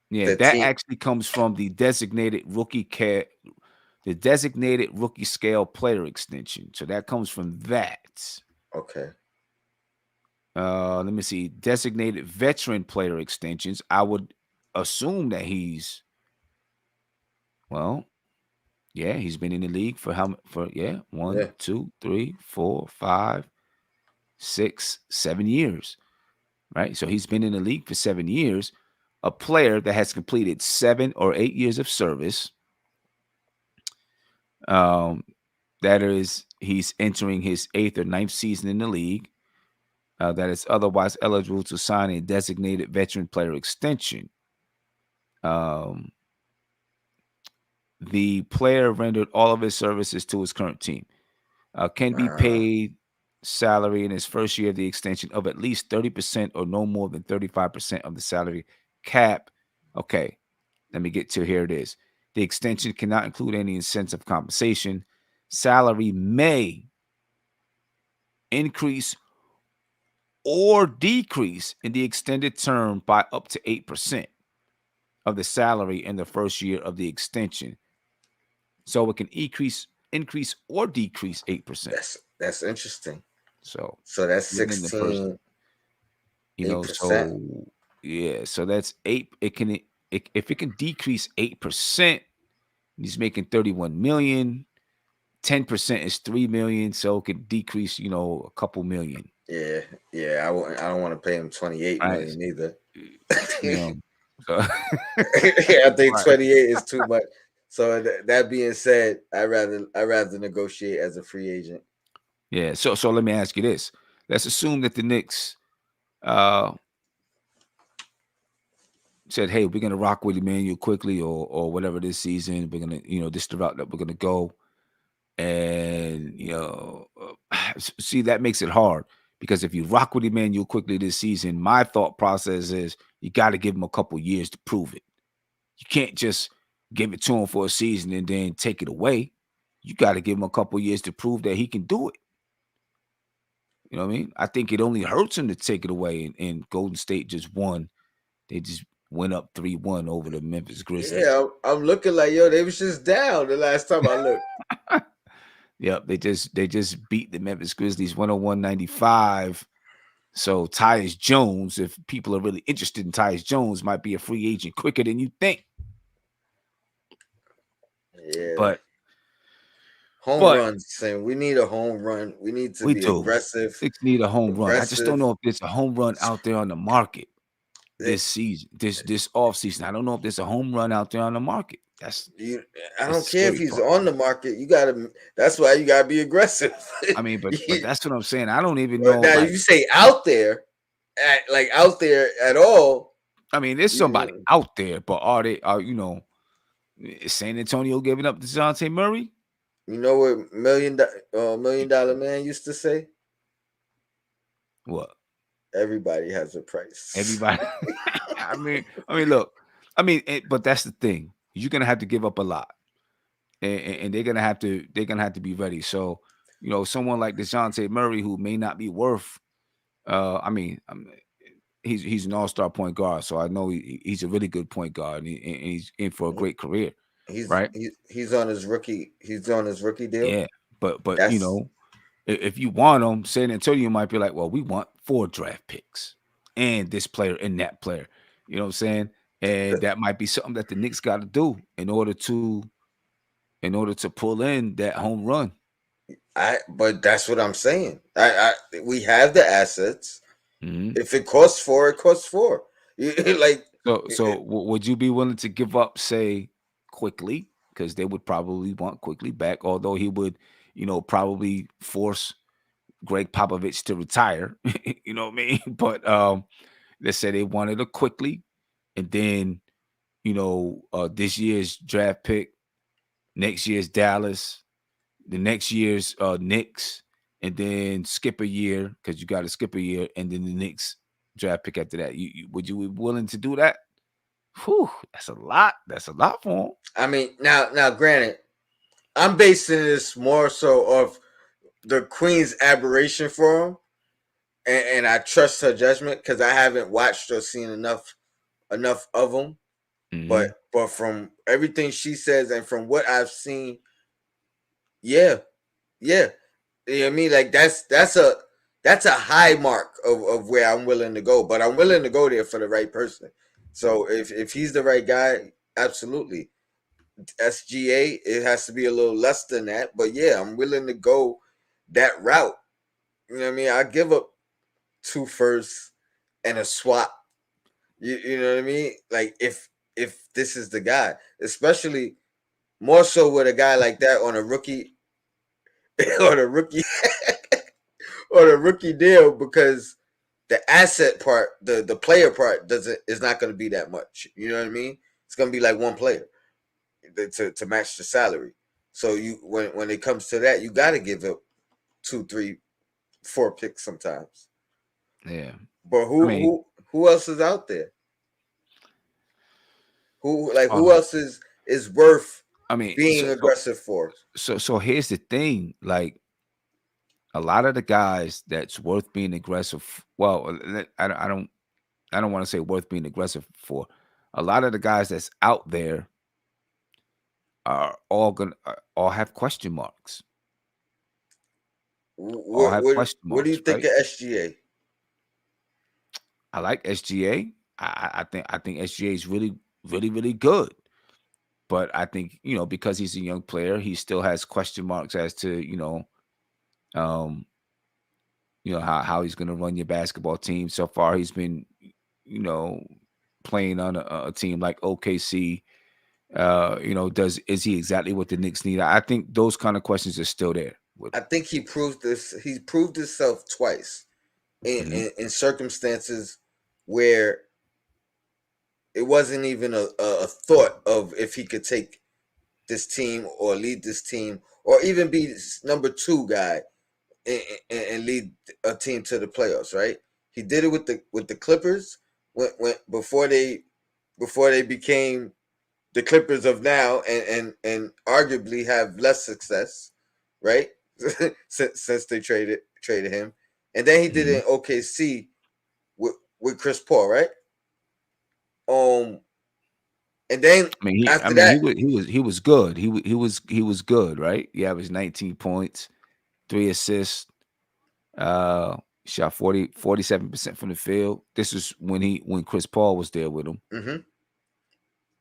the that team. actually comes from the designated rookie scale player extension. So that comes from that. Okay. Let me see. Designated veteran player extensions. I would assume that well, yeah, he's been in the league for for Yeah. 7 years, right? So he's been in the league for 7 years. A player that has completed 7 or 8 years of service. Um, that is, he's entering his eighth or ninth season in the league. That is otherwise eligible to sign a designated veteran player extension. Um, the player rendered all of his services to his current team. Can be Uh, paid salary in his first year of the extension of at least 30% or no more than 35% of the salary cap. Okay, let me get to here it is. The extension cannot include any incentive compensation. Salary may increase or decrease in the extended term by up to 8% of the salary in the first year of the extension. So it can increase or decrease 8%. that's interesting. So So that's within the first, 16 8%. so yeah, so that's eight. If it can decrease 8%, he's making 31 million. 10% is 3 million, so it could decrease, a couple million. Yeah, yeah. I don't want to pay him 28 Right? million either. You know, so I think right. 28 is too much. So that being said, I rather negotiate as a free agent. Yeah. So let me ask you this. Let's assume that the Knicks uh said, "Hey, we're gonna rock with Emmanuel quickly, or whatever this season. We're gonna, this is the route that we're gonna go." And see, that makes it hard because if you rock with Emmanuel quickly this season, my thought process is you got to give him a couple years to prove it. You can't just give it to him for a season and then take it away. You got to give him a couple years to prove that he can do it. You know what I mean? I think it only hurts him to take it away. And Golden State just won. They just went up 3-1 over the Memphis Grizzlies. Yeah, I'm looking like, yo, they was just down the last time I looked. Yep, they just beat the Memphis Grizzlies 101-95. So Tyus Jones, if people are really interested in Tyus Jones, might be a free agent quicker than you think. Yeah. But Home runs, Sam. We need a home run. We need to we be do. aggressive. Knicks need a home run. I just don't Aggressive. know if there's a home run out there on the market It- this season, this off season. I don't know if there's a home run out there on the market. That's I the don't care if scary he's part. on the market. You gotta. That's why you gotta be aggressive. I mean, but that's what I'm saying. I don't even know. Now Like, you say out there, out there at all. I mean, there's somebody out there, but is San Antonio giving up to DeJounte Murray? You know what $1 million man used to say? What? Everybody has a price. Everybody. I mean, look. But that's the thing. You're gonna have to give up a lot, and they're gonna have to be ready. So, someone like DeJounte Murray, who may not be worth. He's an all-star point guard, so I know he's a really good point guard, and he's in for a great career, right? He's on his rookie. He's on his rookie deal. Yeah, but That's if you want him, San Antonio might be like, well, we want 4 draft picks and this player and that player. You know what I'm saying? And that might be something that the Knicks got to do in order to pull in that home run. but that's what I'm saying. We have the assets. Mm-hmm. If it costs 4, it costs 4. Would you be willing to give up, say, quickly? Because they would probably want quickly back, although he would, probably force Greg Popovich to retire. You know what I mean? But they said they wanted it quickly, and then this year's draft pick, next year's Dallas, the next year's Knicks, and then skip a year because you got to skip a year, and then the Knicks draft pick after that. Would you be willing to do that? Whew, that's a lot. That's a lot for him. I mean, now, granted, I'm basing this more so of the Queen's aberration for him, and I trust her judgment because I haven't watched or seen enough of him. Mm-hmm. But from everything she says and from what I've seen, yeah. You know what I mean? Like that's a high mark of where I'm willing to go, but I'm willing to go there for the right person. So if he's the right guy, absolutely. SGA, it has to be a little less than that, but yeah, I'm willing to go that route. You know what I mean? I give up 2 firsts and a swap. You know what I mean? Like if this is the guy, especially more so with a guy like that on a rookie on a rookie on a rookie deal, because the asset part, the player part is not going to be that much. You know what I mean? It's going to be like one player to match the salary. So you when it comes to that, you got to give up 2, 3, 4 picks sometimes. Yeah. But who else is out there? Who else is worth being aggressive for? So here's the thing, like a lot of the guys that's worth being aggressive. Well, I don't want to say worth being aggressive for. A lot of the guys that's out there are all have question marks. All have question What do you marks, think right? of SGA? I like SGA. I think SGA is really, really, really good. But I think, because he's a young player, he still has question marks as to, um, how he's going to run your basketball team. So far, he's been, playing on a team like OKC. Is he exactly what the Knicks need? I think those kind of questions are still there. I think he proved this. He proved himself twice in circumstances where it wasn't even a thought of if he could take this team or lead this team or even be number 2 guy and lead a team to the playoffs, right? He did it with the Clippers when before they became the Clippers of now and arguably have less success, right? since they traded him, and then he did Mhm. it in OKC with Chris Paul, right? Um, and then I after mean, that, he was good. He was good, right? He averaged 19 points, 3 assists, uh, shot 47% from the field. This is when Chris Paul was there with him. mm-hmm.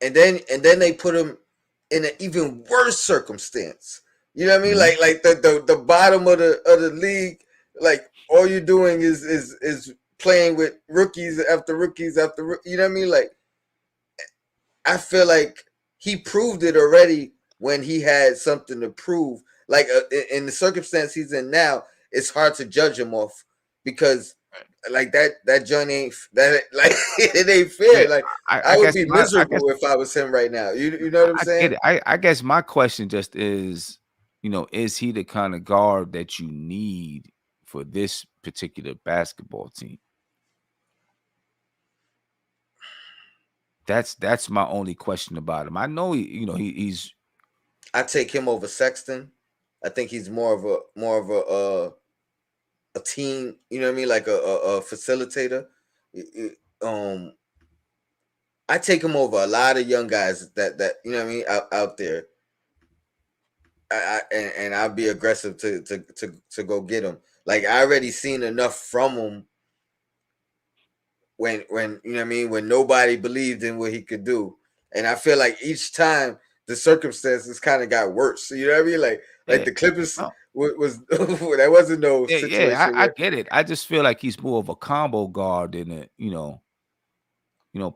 and then they put him in an even worse circumstance. You know what I mean? Mhm. Like the bottom of the league. Like all you're doing is playing with rookies after rookies after. You know what I mean? Like I feel like he proved it already when he had something to prove. Like in the circumstance he's in now, it's hard to judge him off because like that joint ain't that like it ain't fair. Yeah, Like I I would guess be miserable if I was him right now. You know what I'm I get saying? it. I guess my question just is, is he the kind of guard that you need for this particular basketball team? That's my only question about him. I know he's I take him over Sexton. I think he's more of a team. You know what I mean? Like a facilitator. Um, I take him over a lot of young guys that you know what I mean out there. And I'll be aggressive to go get him. Like I already seen enough from him when you know what I mean when nobody believed in what he could do, and I feel like each time the circumstances kind of got worse. You know what I mean? Like yeah. the Clippers No, was that wasn't no yeah, situation I where get it. I just feel like he's more of a combo guard than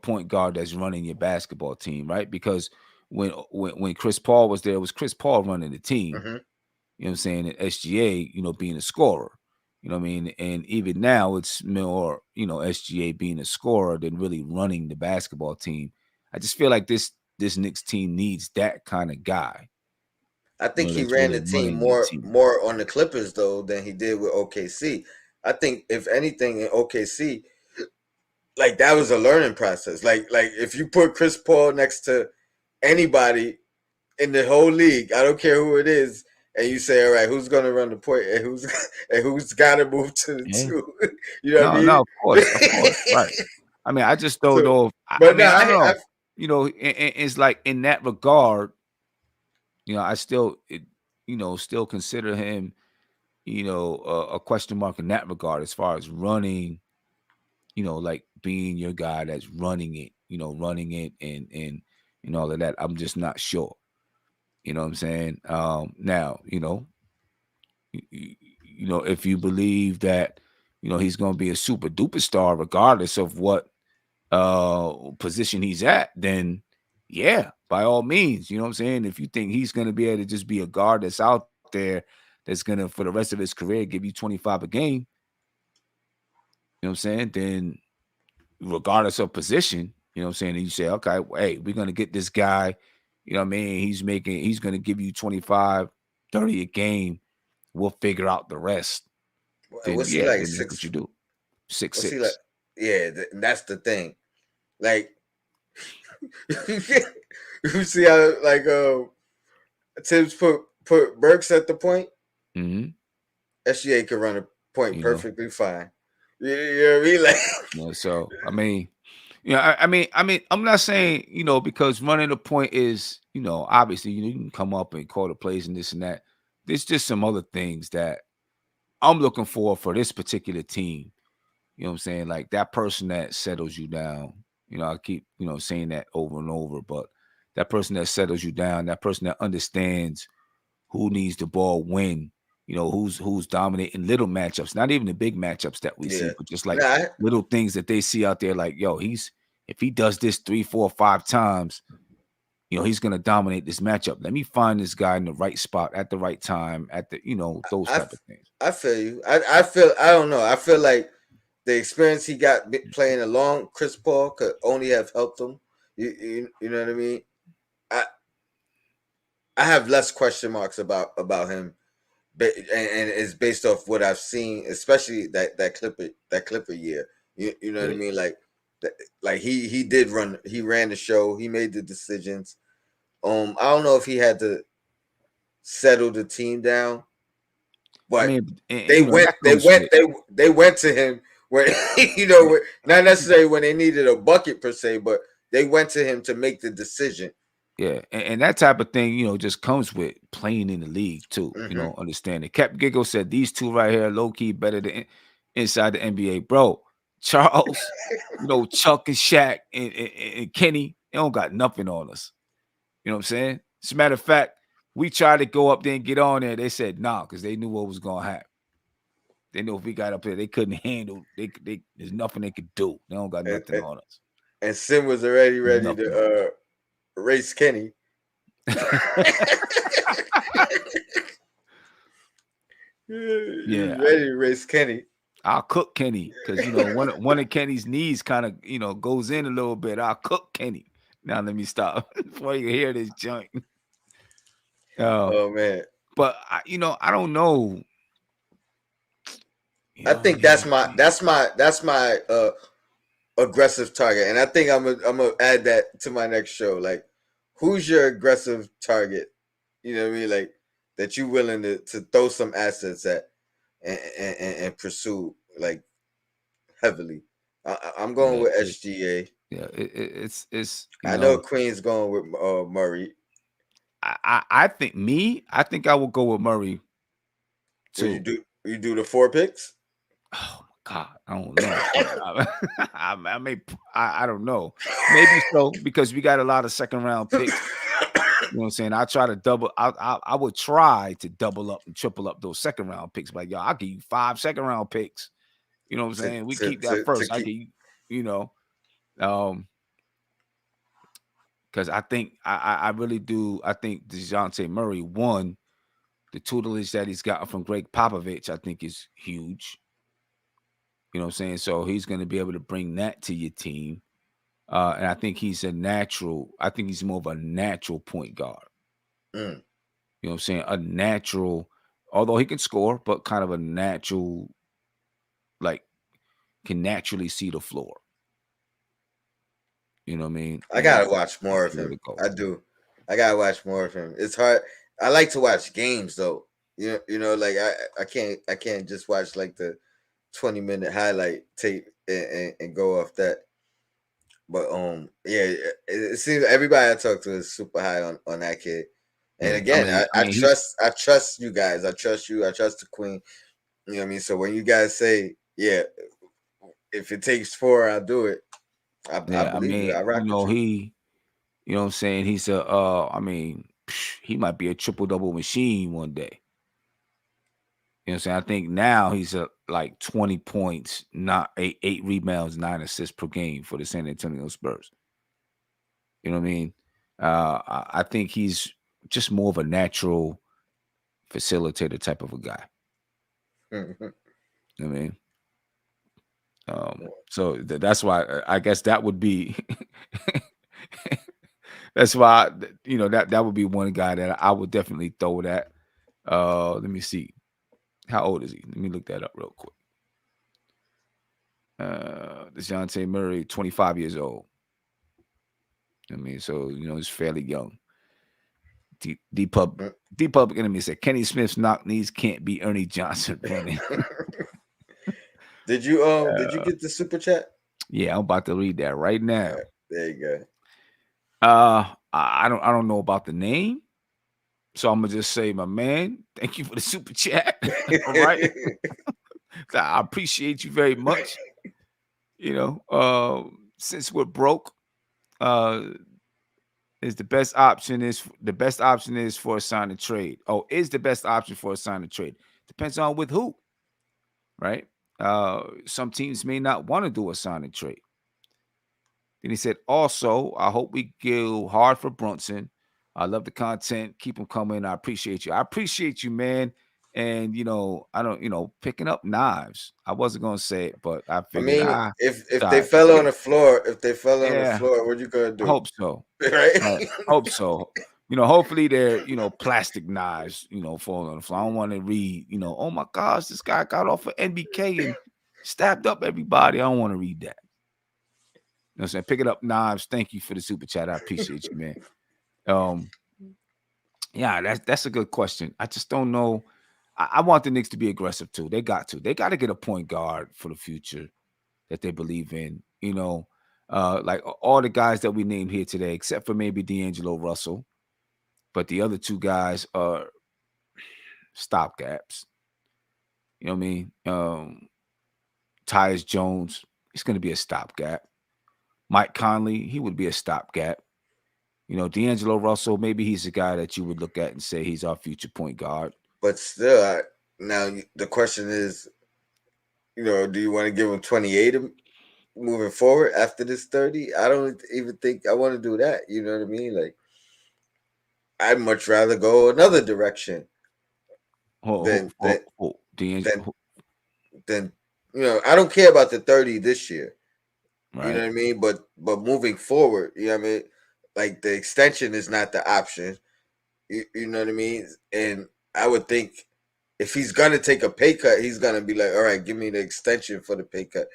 point guard that's running your basketball team, right? Because when Chris Paul was there, it was Chris Paul running the team. hmm You know what I'm saying? And SGA, being a scorer. You know what I mean? And even now it's more, SGA being a scorer than really running the basketball team. I just feel like this Knicks team needs that kind of guy, I think he that's ran really the team running your more team. more on the Clippers though than he did with OKC. I think if anything in OKC, like that was a learning process. Like if you put Chris Paul next to anybody in the whole league, I don't care who it is, and you say, all right, who's gonna run the point and who's gotta move to the Yeah. 2? You know what I No, mean? no, of course, right. I mean, I just don't So know if I but no, mean, I don't I know. It's like in that regard, I still still consider him, a question mark in that regard as far as running, like being your guy that's running it and all of that. I'm just not sure. You know what I'm saying? Now, if you believe that, he's going to be a super duper star regardless of what position he's at, then yeah, by all means, you know what I'm saying? If you think he's going to be able to just be a guard that's out there that's going to for the rest of his career give you 25 a game, you know what I'm saying? Then regardless of position, you know what I'm saying? And you say, okay, hey, we're going to get this guy, you know what I mean? He's going to give you 25, 30 a game. We'll figure out the rest. Then what's he yeah, like then that's what you six? do. Six What's he like? six. Yeah, that's the thing. Like you see how like Tibbs put Burks at the point. Mm-hmm. SGA could run a point You know. perfectly fine. You know what I mean? Like So I mean, I'm not saying, because running the point is, obviously, you can come up and call the plays and this and that. There's just some other things that I'm looking for this particular team. You know what I'm saying? Like that person that settles you down. I keep, saying that over and over, but that person that settles you down, that person that understands who needs the ball when, who's dominating little matchups, not even the big matchups that we see, yeah. but just like Nah, little things that they see out there, like, yo, if he does this 3, 4, 5 times, he's gonna dominate this matchup. Let me find this guy in the right spot at the right time, at the, those I type of things. I feel you. I feel I don't know. I feel like the experience he got playing along Chris Paul could only have helped him. You know what I mean? I I have less question marks about him, and it's based off what I've seen, especially that Clipper year. You know what I Yeah. mean? Like he did run, he ran the show, he made the decisions. I don't know if he had to settle the team down, I but mean, and, you know, that goes with they went to him when not necessarily when they needed a bucket per se, but they went to him to make the decision. yeah, and that type of thing, you know, just comes with playing in the league too. You Hmm. know, understand it. Cap Giggle said these two right here, low key better than inside the NBA, bro. Charles, you know, Chuck and Shaq and Kenny, they don't got nothing on us. You know what I'm saying? As a matter of fact, we tried to go up there and get on there. They said nah, because they knew what was gonna happen. They knew if we got up there, they couldn't handle. They there's nothing they could do. They don't got and, nothing and, on us. and Sim was already ready Nothing on to race Kenny. us. He Yeah, was ready to race Kenny. I'll cook Kenny because you know one of Kenny's knees kind of goes in a little bit. I'll cook Kenny. Now let me stop before you hear this joint. Uh, Oh man, but I don't know. I think that's my aggressive target, and I think I'm gonna add that to my next show. Like, who's your aggressive target? You know what I mean? Like that you willing to throw some assets at and pursue like heavily. I'm going Yeah, with SGA. it's I know Queen's going with Murray. I think I will go with Murray Will too. you do the 4 picks? Oh my God, I don't know. I don't know. Maybe so because we got a lot of second round picks. You know what I'm saying? I try to double. I would try to double up and triple up those second round picks. Like, yo, I'll give you 5 second round picks. You know what I'm saying? We keep that To first. I keep. give you know, um, because I think I really do. I think DeJounte Murray, one, the tutelage that he's gotten from Greg Popovich, I think is huge. You know what I'm saying? So he's going to be able to bring that to your team. And I think he's a natural. I think he's more of a natural point guard. Mm. You know what I'm saying? A natural, although he can score, but kind of a natural, like, can naturally see the floor. You know what I mean? I And gotta watch more of where to him. go. I do. I gotta watch more of him. It's hard. I like to watch games though. Like I can't just watch like the 20-minute highlight tape and go off that. But yeah, it seems everybody I talk to is super high on that kid. And Yeah, again, I I mean, he's trust you guys. I trust you. I trust the queen. You know what I mean? So when you guys say, yeah, if it takes four, I'll do it. I yeah, I believe you. mean, I rock with you. you know what I'm saying? He's I mean, he might be a triple double machine one day. You know what I'm saying? I think now he's like 20 points, not eight rebounds, 9 assists per game for the San Antonio Spurs. You know what I mean? I think he's just more of a natural facilitator type of a guy. You know what I mean? So that's why I guess that would be that's why that would be one guy that I would definitely throw that. Let me see. How old is he? Let me look that up real quick. DeJounte Murray, 25 years old. I mean, so he's fairly young. Deep Public Enemy said Kenny Smith's knock knees can't be Ernie Johnson running. Did you get the super chat? Yeah, I'm about to read that right now. There you go. I don't know about the name, so I'm gonna just say, my man, thank you for the super chat. All right, I appreciate you very much. Since we're broke, is the best option is for a sign and trade. Oh, is the best option for a sign and trade? Depends on with who, right? Some teams may not want to do a sign and trade. Then he said, also, I hope we go hard for Brunson. I love the content. Keep them coming. I appreciate you. I appreciate you, man. And I don't, picking up knives. I wasn't gonna say it, but I I figured mean, if they sorry. fell on the floor, Yeah, what you gonna I do? hope so. Right? Hope so. hopefully they're, plastic knives, falling on the floor. I don't want to read, oh my gosh, this guy got off of NBK and stabbed up everybody. I don't want to read that. You know what I'm saying? Picking up knives. Thank you for the super chat. I appreciate you, man. Um, yeah, that's a good question. I just don't know. I want the Knicks to be aggressive too. They got to. They got to get a point guard for the future that they believe in. Like all the guys that we named here today, except for maybe D'Angelo Russell. But the other two guys are stopgaps. You know what I mean? Tyus Jones, he's going to be a stopgap. Mike Conley, he would be a stopgap. D'Angelo Russell, maybe he's a guy that you would look at and say he's our future point guard. But still, now the question is, do you want to give him 28 moving forward after this 30? I don't even think I want to do that. You know what I mean? Like, I'd much rather go another direction than D'Angelo. than I don't care about the 30 this year. Right. You know what I mean? But moving forward, you know what I mean? Like, the extension is not the option. You know what I mean? And I would think if he's gonna take a pay cut, he's gonna be like, all right, give me the extension for the pay cut.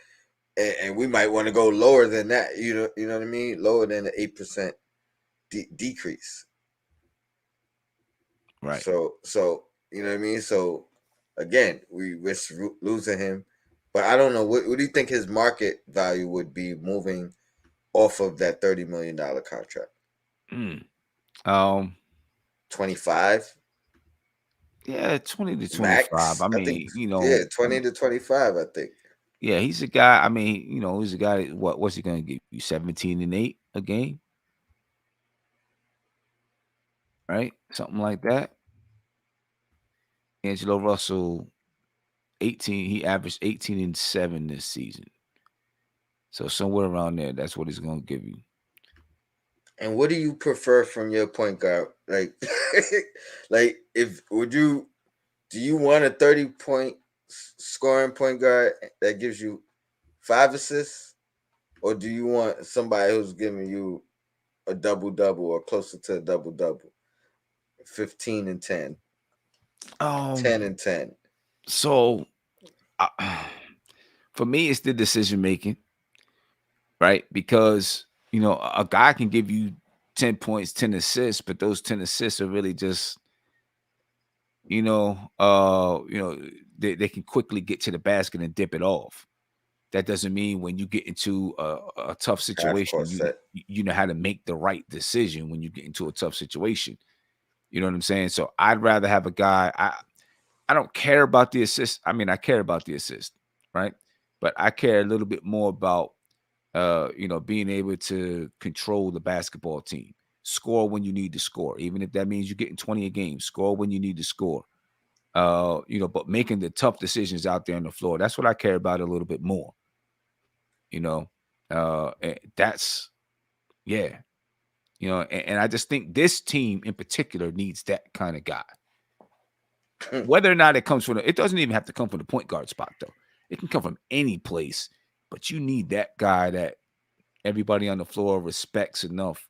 And we might want to go lower than that. You know what I mean? Lower than the 8% decrease. Right. So you know what I mean? So again, we risk losing him. But I don't know. What do you think his market value would be moving off of that $30 million contract? 25? Yeah, 20 to 25. Max? I I think, mean, 20 to 25, I think. Yeah, he's a guy. I mean, he's a guy. What's he going to give you? 17 and 8 a game, right? Something like that. Angelo Russell, 18. He averaged 18 and 7 this season. So somewhere around there, that's what he's going to give you. And what do you prefer from your point guard? Like, do you want a 30-point scoring point guard that gives you 5 assists, or do you want somebody who's giving you a double-double or closer to a double-double, 15 and 10, 10 and 10? So, for me, it's the decision making, right? Because a guy can give you 10 points, 10 assists, but those 10 assists are really just, they can quickly get to the basket and dip it off. That doesn't mean when you get into a tough situation, you know how to make the right decision when you get into a tough situation. You know what I'm saying? So I'd rather have a guy. I don't care about the assist. I mean, I care about the assist, right? But I care a little bit more about being able to control the basketball team, score when you need to score, even if that means you're getting 20 a game, score when you need to score. But making the tough decisions out there on the floor, that's what I care about a little bit more. That's and I just think this team in particular needs that kind of guy. Whether or not it comes from it doesn't even have to come from the point guard spot, though. It can come from any place, but you need that guy that everybody on the floor respects enough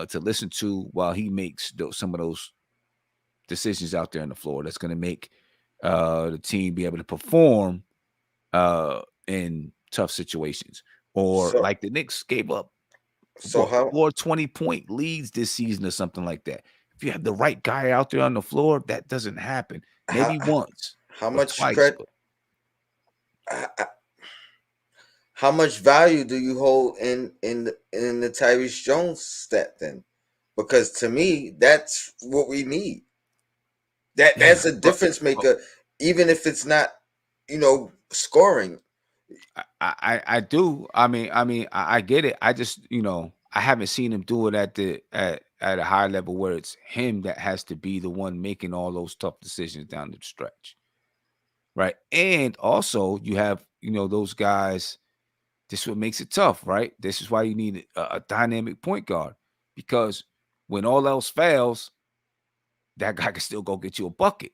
to listen to while he makes some of those decisions out there on the floor. That's going to make the team be able to perform in tough situations. Or like the Knicks gave up 4 20-point leads this season or something like that. If you have the right guy out there on the floor, that doesn't happen. Maybe once. How much twice, how much value do you hold in the Tyus Jones stat then? Because to me, that's what we need. That's a difference maker, even if it's not, scoring. I do. I mean, I get it. I just, I haven't seen him do it at a high level where it's him that has to be the one making all those tough decisions down the stretch. Right. And also you have, those guys. This is what makes it tough, right? This is why you need a dynamic point guard, because when all else fails, that guy can still go get you a bucket.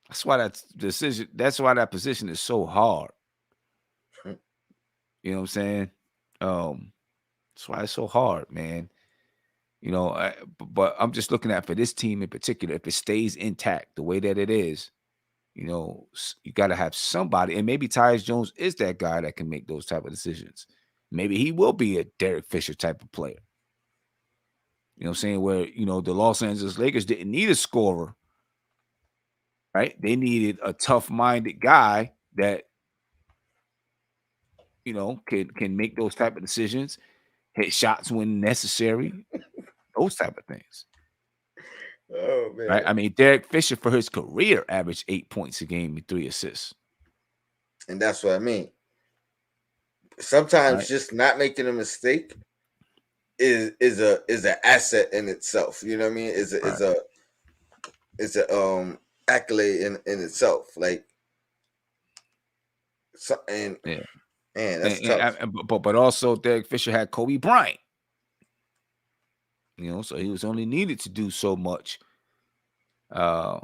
That's why that's why that position is so hard. You know what I'm saying? That's why it's so hard, man. But I'm just looking at for this team in particular, if it stays intact the way that it is, you got to have somebody, and maybe Tyus Jones is that guy that can make those type of decisions. Maybe he will be a Derek Fisher type of player. You know what I'm saying? Where, the Los Angeles Lakers didn't need a scorer, right? They needed a tough-minded guy that, can make those type of decisions, hit shots when necessary, those type of things. Oh Right? man. I mean, Derek Fisher for his career averaged 8 points a game with 3 assists. And that's what I mean. Sometimes Right? just not making a mistake is an asset in itself. You know what I mean? Right. Is a accolade in itself. Like and Yeah. man, that's And, tough. but also Derek Fisher had Kobe Bryant. So he was only needed to do so much. Uh,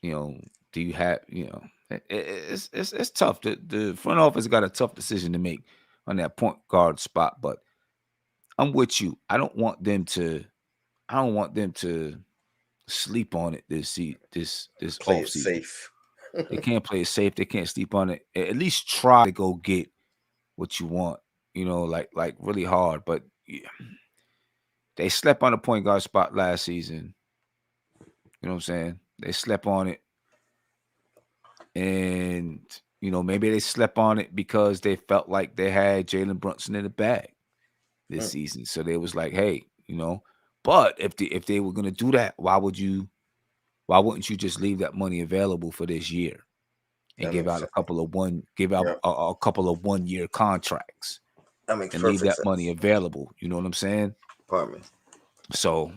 you know, do you have, it's tough. The front office got a tough decision to make on that point guard spot, but I'm with you. I don't want them to sleep on it this Play off it season. safe. They can't play it safe. They can't sleep on it. At least try to go get what you want, like really hard. But yeah, they slept on the point guard spot last season. You know what I'm saying? They slept on it. And, maybe they slept on it because they felt like they had Jalen Brunson in the bag this Mm, season. So they was like, hey, but if they were gonna do that, why wouldn't you just leave that money available for this year and that give makes out a sense. couple of give out Yeah, a couple of 1-year contracts that makes and leave perfect that money sense. available? You know what I'm saying? Pardon me. So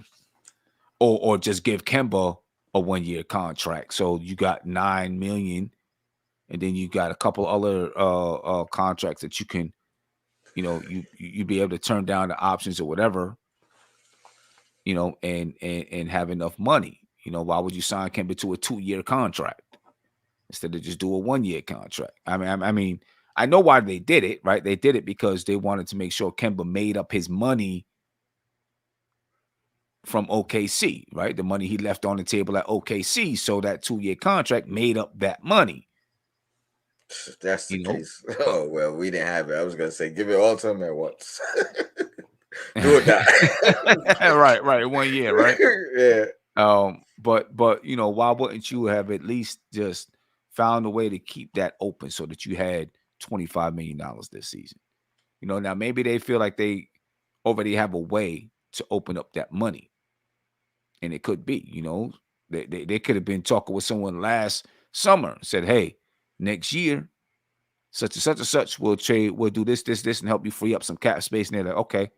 or just give Kemba a 1-year contract. So you got 9 million, and then you got a couple other contracts that you can, you'd be able to turn down the options or whatever, and have enough money. Why would you sign Kemba to a 2-year contract instead of just do a 1-year contract? I mean, I know why they did it, right? They did it because they wanted to make sure Kemba made up his money from OKC, right? The money he left on the table at OKC. So that 2-year contract made up that money, If that's the you know. case. But Oh well, we didn't have it. I was gonna say give it all to them at once. Do or die. right, 1 year, right? Yeah. But why wouldn't you have at least just found a way to keep that open so that you had $25 million this season? Now maybe they feel like they already have a way to open up that money. And it could be, they could have been talking with someone last summer and said, hey, next year, such and such and such, we'll do this, and help you free up some cap space. And they're like, okay,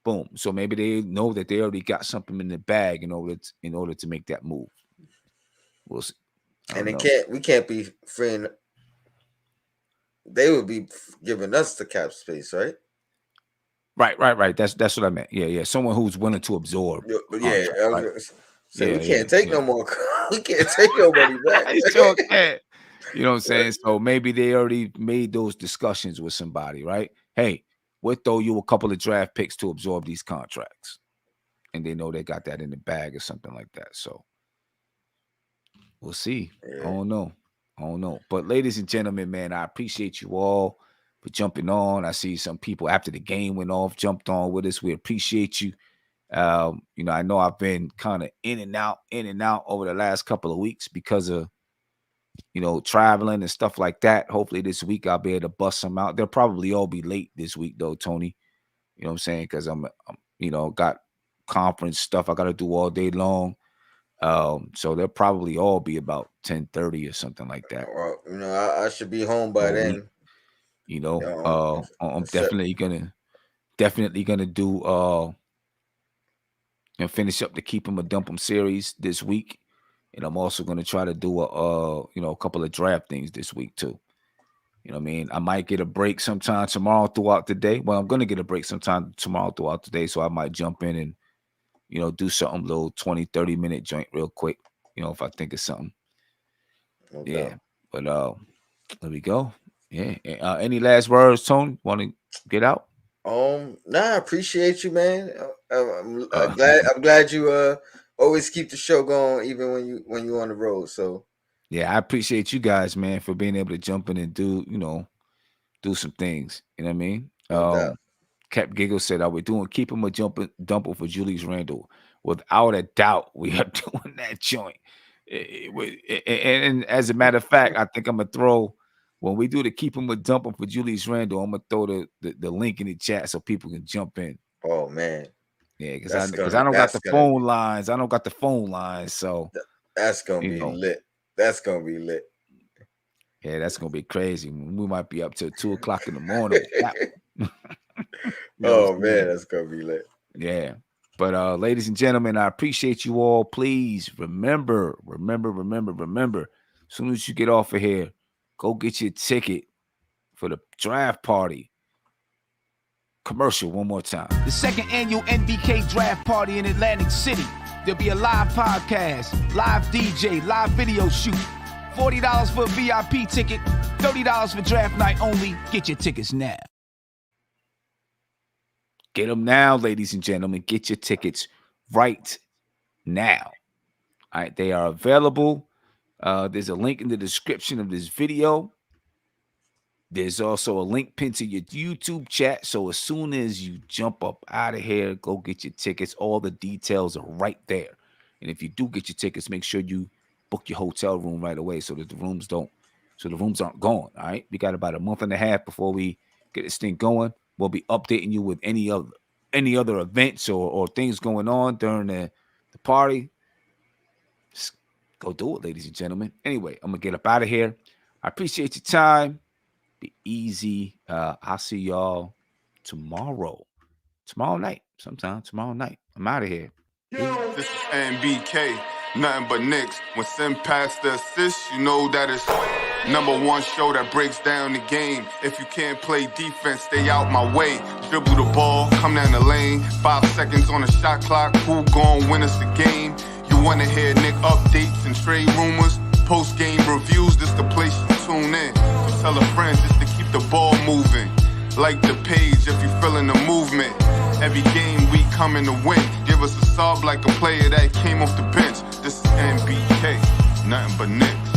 boom. So maybe they know that they already got something in the bag in order to make that move. We'll see. I And don't it know. can't. We can't be freeing. They would be giving us the cap space, right? Right. That's what I meant. Yeah. Someone who's willing to absorb Yeah, a but yeah, contract, I was right? gonna say we Yeah. can't take Yeah. no more. We can't take no money back. I sure can. You know what I'm saying? So maybe they already made those discussions with somebody, right? Hey, we'll throw you a couple of draft picks to absorb these contracts. And they know they got that in the bag or something like that. So we'll see. I Yeah, don't know. I don't know. But ladies and gentlemen, man, I appreciate you all for jumping on. I see some people after the game went off, jumped on with us. We appreciate you. I know I've been kind of in and out over the last couple of weeks because of traveling and stuff like that. Hopefully this week I'll be able to bust some out. They'll probably all be late this week though, Tony. You know what I'm saying? Because I'm got conference stuff I got to do all day long. So they'll probably all be about 10:30 or something like that. well, I should be home by So we, then. I'm Except definitely gonna do and finish up the Keep 'em or Dump 'em series this week. And I'm also gonna try to do a couple of draft things this week too. You know what I mean? I might get a break sometime tomorrow throughout the day. Well, I'm gonna get a break sometime tomorrow throughout the day. So I might jump in and, do something little 20, 30-minute joint real quick, if I think of something. no Yeah. doubt. But there we go. Yeah. Any last words, Tony? Want to get out? Nah, I appreciate you, man. Uh, I'm glad you always keep the show going, even when you on the road. So yeah, I appreciate you guys, man, for being able to jump in and do do some things. You know what I mean? no doubt. Cap Giggle said, "Are we doing keep him a dumper for Julius Randle?" Without a doubt, we are doing that joint. And as a matter of fact, I think I'm gonna throw when we do the keep him a dumper for Julius Randle. I'm gonna throw the link in the chat so people can jump in. Oh man, Yeah, because I don't got the phone lines. I don't got the phone lines, so that's gonna you be know. lit. That's gonna be lit. Yeah, that's gonna be crazy. We might be up till 2:00 in the morning with that one. Oh man, that's gonna be lit. Yeah. But ladies and gentlemen, I appreciate you all. Please remember. As soon as you get off of here, go get your ticket for the draft party. Commercial one more time. The second annual NBK draft party in Atlantic City. There'll be a live podcast, live DJ, live video shoot. $40 for a VIP ticket, $30 for draft night only. Get your tickets now. Get them now, ladies and gentlemen. Get your tickets right now. All right, they are available. There's a link in the description of this video. There's also a link pinned to your YouTube chat. So as soon as you jump up out of here, go get your tickets. All the details are right there. And if you do get your tickets, make sure you book your hotel room right away so that the rooms aren't gone. All right. We got about a month and a half before we get this thing going. We'll be updating you with any other events or things going on during the party. Just go do it, ladies and gentlemen. Anyway, I'm gonna get up out of here. I appreciate your time. Be easy. I'll see y'all tomorrow night. Sometime tomorrow night. I'm out of here. This is NBK, nothing but Knicks. When Sim passed the assist, you know that it's #1 show that breaks down the game. If you can't play defense, stay out my way. Dribble the ball, come down the lane. 5 seconds on the shot clock, who gon' win us the game? You wanna hear Knick updates and trade rumors? Post-game reviews, this the place you tune in. So tell a friend just to keep the ball moving. Like the page if you feeling the movement. Every game we coming to win. Give us a sub like a player that came off the bench. This is NBK, nothing but Knicks.